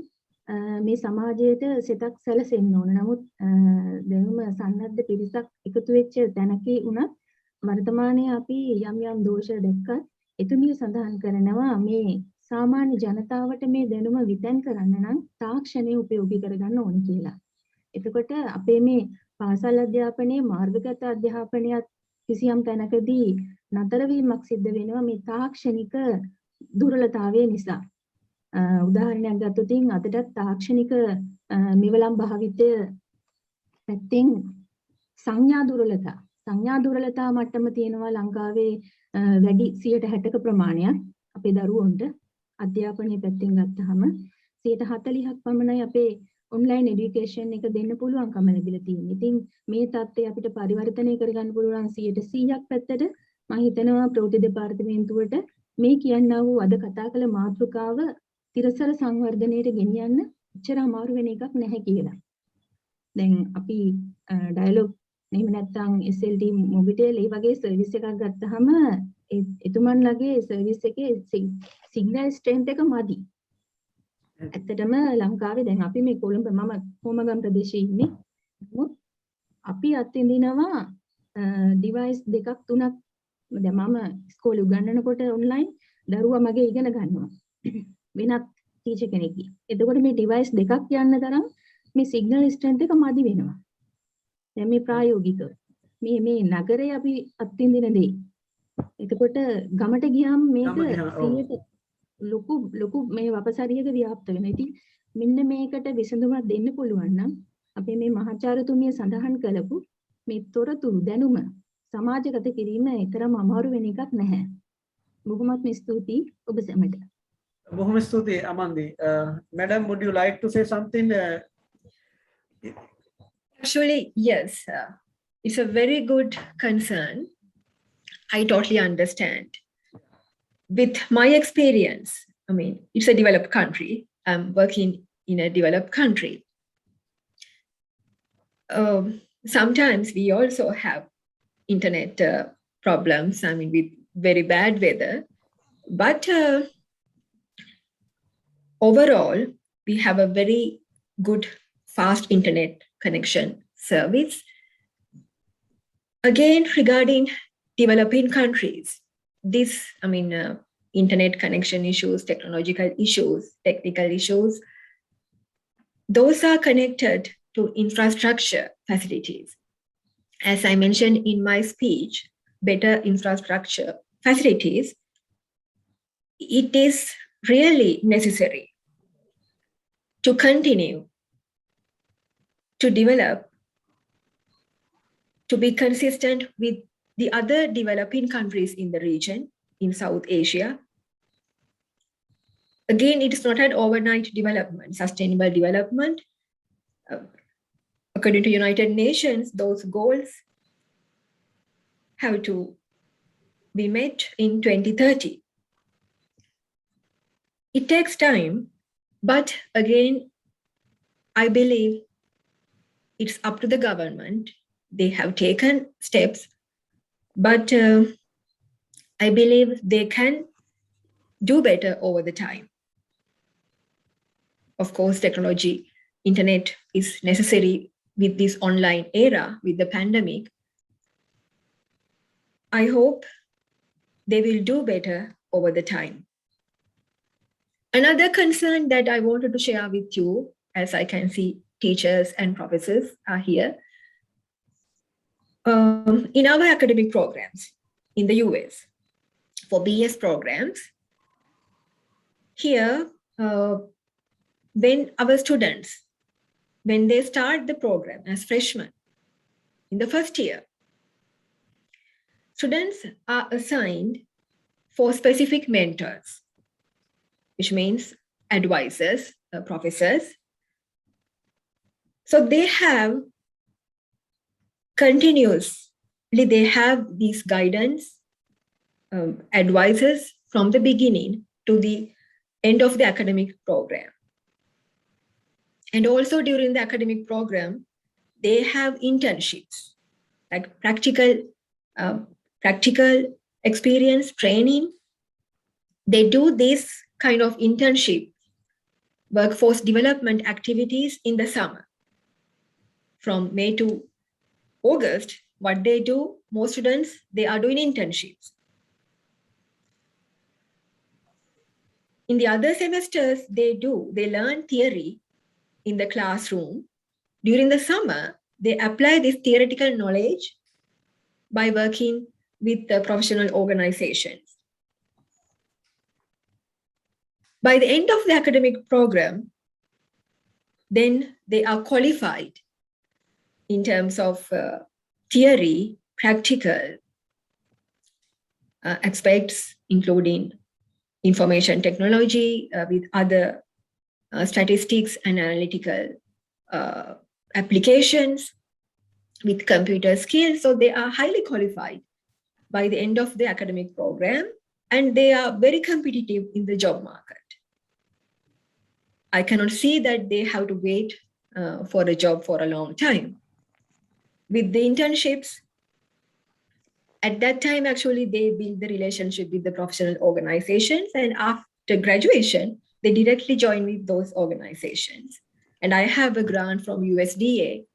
මේ සමාජයට සිතක් සැලසෙන්න ඕන. නමුත් දැනුම සන්නද්ධ පිරිසක් එකතු වෙච්ච තැනකී උනත් වර්තමානයේ අපි යම් යම් දෝෂ දැක්කත් එතුමිය සඳහන් කරනවා මේ සාමාන්‍ය ජනතාවට මේ දැනුම විතැන් කරන්න නම් තාක්ෂණය උපයෝගී කරගන්න ඕන කියලා. එතකොට අපේ මේ පාසල් අධ්‍යාපනයේ මාර්ගගත අධ්‍යාපනයත් කිසියම් තැනකදී නතර වීමක් සිද්ධ වෙනවා මේ තාක්ෂණික දුර්වලතාවය නිසා. උදාහරණයක් ගත්තොත් අදටත් තාක්ෂණික මෙවලම් භාවිතය පැත්තෙන් සංඥා දුර්වලතා මට්ටම තියෙනවා ලංකාවේ වැඩි 60% ප්‍රමාණයක් අපේ දරුවන්ට අධ්‍යාපනයේ පැත්තෙන් ගත්තහම 40%ක් පමණයි අපේ ඔන්ලයින් এডুকেෂන් එක දෙන්න පුළුවන්කම ලැබිලා තියෙන්නේ. ඉතින් මේ தත්ත්වය අපිට පරිවර්තනය කරගන්න පුළුවන් 100%ක් පැත්තට මම හිතනවා ප්‍රවෘත්ති දෙපාර්තමේන්තුවට මේ කියන්නා වූ අද කතා කළ මාතෘකාව තිරසර සංවර්ධනයට ගෙනියන්න එච්චර අමාරු වෙන එකක් නැහැ කියලා. දැන් අපි ඩයලොග් එහෙම නැත්නම් SLT මොබිටෙල් ඒ වගේ සර්විස් එකක් ගත්තාම එතුමන්ලගේ සර්විස් එකේ සිග්නල් ස්ට්‍රෙන්ත් එක මදි. ඇත්තටම ලංකාවේ දැන් අපි මේ කොළඹ මම කොමගම් ප්‍රදේශයේ ඉන්නේ. නමුත් අපි අත්විඳිනවා ඩිවයිස් දෙකක් තුනක් දැන් මම ඉස්කෝලේ උගන්වනකොට ඔන්ලයින් දරුවා මගේ ඉගෙන ගන්නවා. වෙනත් ටීචර් කෙනෙක්ගේ. එතකොට මේ ඩිවයිස් දෙකක් යන්න තරම් මේ සිග්නල් ස්ට්‍රෙන්ත් එක මදි වෙනවා. දැන් මේ ප්‍රායෝගිකව මේ නගරේ අපි අත්විඳින දේ. එතකොට ගමට ගියාම මේක 100ට ලොකු මේ වපසරියක ව්‍යාප්ත වෙනවා. ඉතින් මෙන්න මේකට විසඳුමක් දෙන්න පුළුවන් නම් අපේ මේ මහාචාර්යතුමිය සඳහන් කළපු මේ තොරතුරු දැනුම සමාජගත කිරීම තරම් අමාරු වෙන එකක් නැහැ. බොහොමත්ම ස්තුතියි ඔබ සැමට. බොහොම ස්තුතියි අමන්දි. Madam, would you like to say something? Actually, yes. It's a very good concern. I totally understand. With my experience, I mean, it's a developed country. I'm working in a developed country. Sometimes we also have internet problems, I mean, with very bad weather. But overall, we have a very good, fast internet connection service. Again, regarding developing countries, this, I mean, internet connection issues, technological issues, technical issues, those are connected to infrastructure facilities. As I mentioned in my speech, better infrastructure facilities, it is really necessary to continue to develop, to be consistent with the other developing countries in the region, in South Asia. Again, it is not an overnight development, sustainable development. According to United Nations, those goals have to be met in 2030. It takes time, but again, I believe it's up to the government. They have taken steps, but I believe they can do better over the time. Of course, technology, internet is necessary with this online era, with the pandemic. I hope they will do better over the time. Another concern that I wanted to share with you, as I can see teachers and professors are here, in our academic programs in the US, for BS programs, here, when our students, when they start the program as freshmen in the first year, students are assigned for specific mentors, which means advisors, professors. So they have continuously, they have these guidance, advisors from the beginning to the end of the academic program. And also during the academic program, they have internships, like practical experience training. They do this kind of internship workforce development activities in the summer. From May to August, what they do, most students, they are doing internships. In the other semesters, they learn theory in the classroom. During the summer, they apply this theoretical knowledge by working with the professional organizations. By the end of the academic program, then they are qualified in terms of theory, practical aspects, including information technology with other statistics and analytical applications, with computer skills. So they are highly qualified by the end of the academic program, and they are very competitive in the job market. I cannot see that they have to wait for a job for a long time. With the internships, at that time, actually, they build the relationship with the professional organizations, and after graduation, they directly join with those organizations. And I have a grant from USDA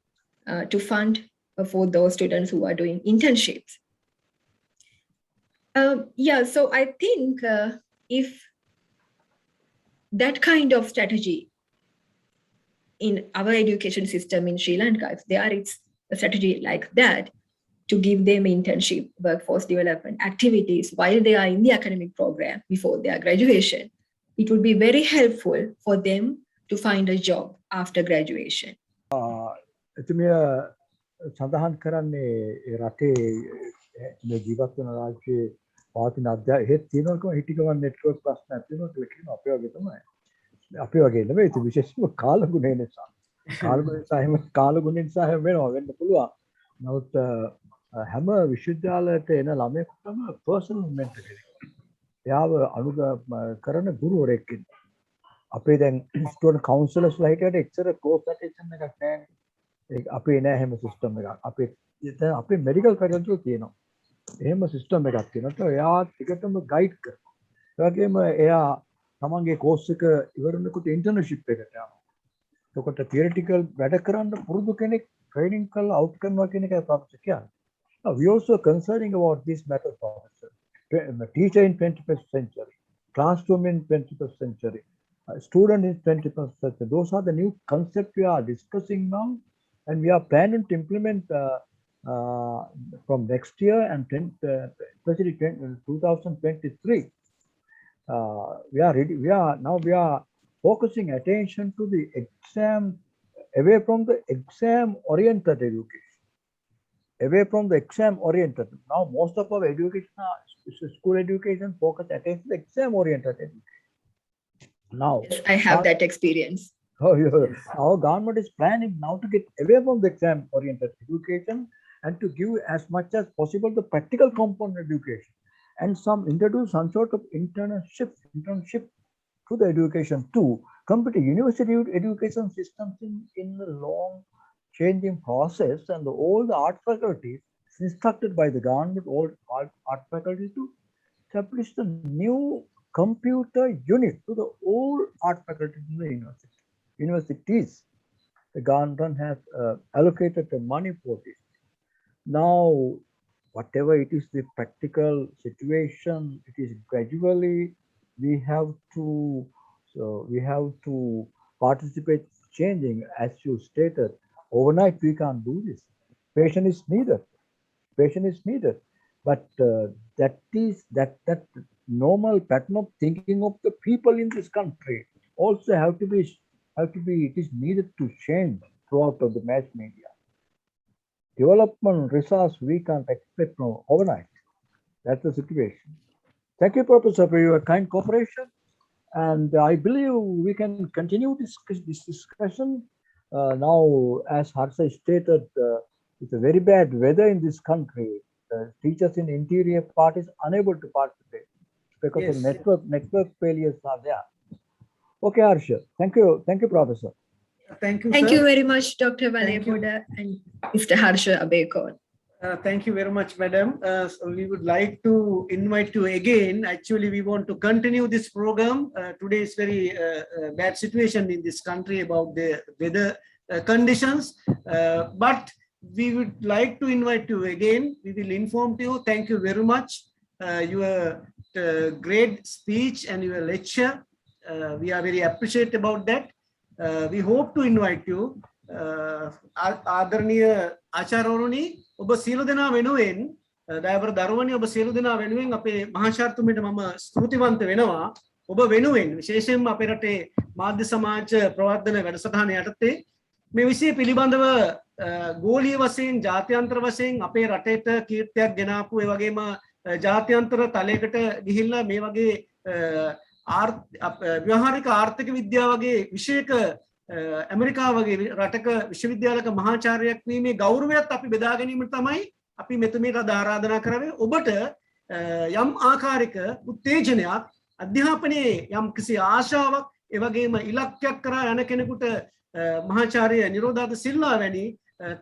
to fund for those students who are doing internships. So I think if that kind of strategy in our education system in Sri Lanka, if there is a strategy like that to give them internship, workforce development activities while they are in the academic program before their graduation, it would be very helpful for them to find a job after graduation. එතුමිය සඳහන් කරන්නේ රටේ මේ ජීවත් වෙන රාජ්‍යයේ පවතින අධ්‍යාපනය හේත් තියෙනවා හිටිකවන් නෙට්වර්ක් ප්‍රශ්න ඇති වෙනවා කියලා කියනවා අපේ වගේ තමයි. අපේ වගේ නෙවෙයි ඒක විශේෂම කාලගුණය නිසා. කාලගුණය නිසා හැම වෙන්න පුළුවන්. නමුත් හැම විශ්වවිද්‍යාලයට එන ළමයෙකුටම පර්සනල් මෙන්ටර් කෙනෙක්. එයාව අනුගමනය කරන ගුරුවරයෙක් ඉන්නවා. අපේ දැන් ස්ටුඩන්ට් කවුන්සලර්ස්ලා හිටියට එක්සර කෝස් ඇටෙන්ෂන් එකක් නැහැ. ඒක අපේ නෑ හැම සිස්ටම් එකක්. අපේ මෙඩිකල් ෆැකල්ටි වල තියෙනවා. එහෙම සිස්ටම් එකක් තියෙනවා. එයා ටිකටම ගයිඩ් කරනවා. ඒ වගේම එයා තමන්ගේ කෝස් එක ඉවරනකොට ඉන්ටර්න්ෂිප් එකට යනවා. එතකොට තියරිටිකල් වැඩ කරන්න පුරුදු කෙනෙක් ට්‍රේනින් කරලා අවුට් කරනවා කියන එකයි ප්‍රොෆෙසර් කියන්නේ. Now we also concerning about this matter, professor. Teacher in 21st century, classroom in 21st century, student in 21st century. Those are the new concepts we are discussing now, and we are planning to implement from next year and especially 2023. We are focusing attention to the exam, away from the exam oriented education. Away from the exam oriented. Now most of our education, school education, focus attention to exam oriented education. Now yes, I have that experience. Our government is planning now to get away from the exam oriented education and to give as much as possible the practical component education, and introduce some sort of internship to the education too. Complete university education systems in the long changing process, and all the art faculties instructed by the government, all art faculties to establish the new computer unit to the old art faculties in the universities. The government has allocated the money for this. Now, whatever it is the practical situation, it is gradually we have to participate changing, as you stated. Overnight we can't do this. Patience is needed. But that normal pattern of thinking of the people in this country also have to be. It is needed to change throughout of the mass media. Development resource we can't expect from overnight. That's the situation. Thank you, Professor, for your kind cooperation. And I believe we can continue this discussion. Now, as Harsha stated, it's a very bad weather in this country. Teachers in interior part is unable to participate because of network failures are there. Okay, Harsha. Thank you, Professor. Thank you, Thank sir. you very much, Dr. Valepoda and Mr. Harsha Abekon. Thank you very much, madam. So we would like to invite you again. Actually, we want to continue this program. Today is very bad situation in this country about the weather conditions. But we would like to invite you again. We will inform you. Thank you very much. Your great speech and your lecture. We are very appreciative about that. We hope to invite you. ආදරණීය ආචාර්යවරුනි ඔබ සියලු දෙනා වෙනුවෙන් දයාබර දරුවනි ඔබ සියලු දෙනා වෙනුවෙන් අපේ මහාචාර්යතුමීට මම ස්තුතිවන්ත වෙනවා ඔබ වෙනුවෙන් විශේෂයෙන්ම අපේ රටේ මාධ්‍ය සමාජ ප්‍රවර්ධන වැඩසටහන යටතේ මේ විෂය පිළිබඳව ගෝලීය වශයෙන් ජාත්‍යන්තර වශයෙන් අපේ රටේට කීර්තියක් ගෙනාපු ඒ වගේම ජාත්‍යන්තර තලයකට ගිහිල්ලා මේ වගේ ව්‍යවහාරික ආර්ථික විද්‍යාව වගේ විෂයක ඇමරිකාව වගේ රටක විශ්වවිද්‍යාලයක මහාචාර්යයෙක් වීමේ ගෞරවයත් අපි බෙදා ගැනීමට තමයි අපි මෙතුමියට ආරාධනා කරන්නේ ඔබට යම් ආකාරයක උත්තේජනයක් අධ්‍යාපනයේ යම් කිසි ආශාවක් ඒ වගේම ඉලක්කයක් කරා යන කෙනෙකුට මහාචාර්ය නිරෝධාද සිල්වා වැනි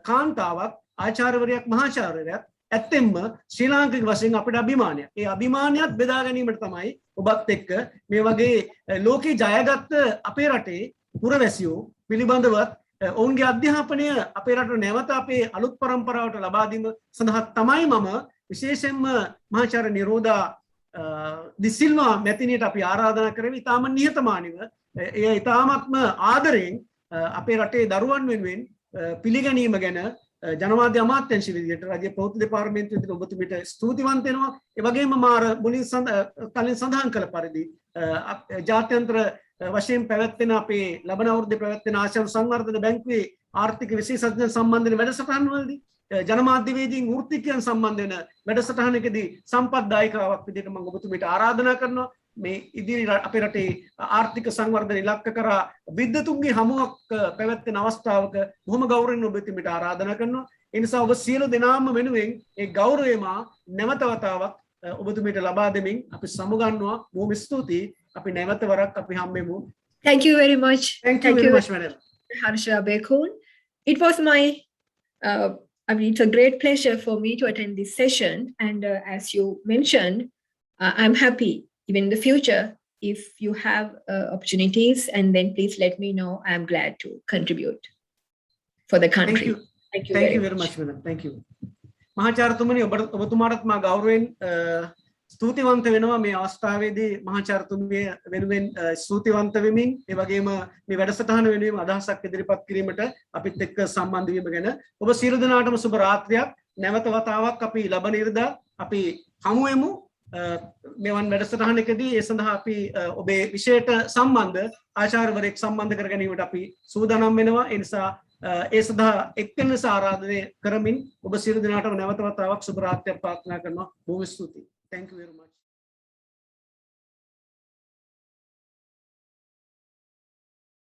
කාන්තාවක් ආචාර්යවරයෙක් මහාචාර්යවරයෙක් ඇත්තෙන්ම ශ්‍රී ලාංකික වශයෙන් අපිට අභිමානයක්. ඒ අභිමානයත් බෙදා ගැනීමට තමයි ඔබත් එක්ක මේ වගේ ලෝකේ ජයගත්ත අපේ රටේ පුරවැසියෝ පිළිබඳවත් ඔවුන්ගේ අධ්‍යාපනය අපේ රටට නැවත අපේ අලුත් පරම්පරාවට ලබා දීම සඳහා තමයි මම විශේෂයෙන්ම මහාචාර්ය නිරෝධා දිසිල්වා මැතිණියට අපි ආරාධනා කරමු. ඊටාම නිහතමානීව එය ඊටාමත්ම ආදරයෙන් අපේ රටේ දරුවන් වෙනුවෙන් පිළිගැනීම ගැන ජනමාධ්‍ය අමාත්‍යාංශ විදිහට රාජ්‍ය ප්‍රවෘත්ති දෙපාර්තමේන්තුව විදිහට ඔබතුමීට ස්තුතිවන්ත වෙනවා. ඒ වගේම මාර මුලින් කලින් සඳහන් කළ පරිදි ජාත්‍යන්තර වශයෙන් පැවැත්වෙන අපේ ලබන අවුරුද්දේ පැවැත්වෙන ආසියානු සංවර්ධන බැංකුවේ ආර්ථික විශේෂඥ සම්බන්ධ වෙන වැඩසටහන්වලදී ජනමාධ්‍යවේදීන් වෘත්තිකයන් සම්බන්ධ වෙන වැඩසටහනකදී සම්පත්දායකාවක් විදිහට මම ඔබතුමීට ආරාධනා කරනවා. මේ ඉදිරි අපේ රටේ ආර්ථික සංවර්ධන ඉලක්ක කරා විද්වතුන්ගේ හමුවක් පැවැත්වෙන අවස්ථාවක බොහොම ගෞරවයෙන් ඔබතුමීට ආරාධනා කරනවා. ඒ නිසා ඔබ සියලු දෙනාම වෙනුවෙන් ඒ ගෞරවය මා නැවත වතාවක් ඔබතුමීට ලබා දෙමින් අපි සමුගන්නවා. බොහොම ස්තුතියි. අපි නැවත වරක් අපි හම්බෙමු. Thank you very much. Thank you very much, madam. Harsha Bekun. It was my it's a great pleasure for me to attend this session, and as you mentioned, I'm happy even in the future if you have opportunities, and then please let me know. I'm glad to contribute for the country. Thank you very much, madam. Thank you. මහාචාර්යතුමනි ඔබතුමාටත් මා ගෞරවයෙන් ස්තුතිවන්ත වෙනවා මේ අවස්ථාවේදී මහාචාර්යතුමිය වෙනුවෙන් ස්තුතිවන්ත වෙමින් ඒ වගේම මේ වැඩසටහන වෙනුවෙන් අදහසක් ඉදිරිපත් කිරීමට අපිත් එක්ක සම්බන්ධ වීම ගැන ඔබ සියලු දෙනාටම සුබ රාත්‍රියක්. නැවත වතාවක් අපි ලබන ඉරිදා අපි හමු වෙමු මෙවන් වැඩසටහනකදී. ඒ සඳහා අපි ඔබේ විෂයට සම්බන්ධ ආචාර්යවරයෙක් සම්බන්ධ කර ගැනීමට අපි සූදානම් වෙනවා. ඒ නිසා ඒ සඳහා එක්වෙන ලෙස ආරාධනය කරමින් ඔබ සියලු දෙනාටම නැවත වතාවක් සුබ රාත්‍රියක් ප්‍රාර්ථනා කරනවා. බොහොම ස්තුතියි. Thank you very much.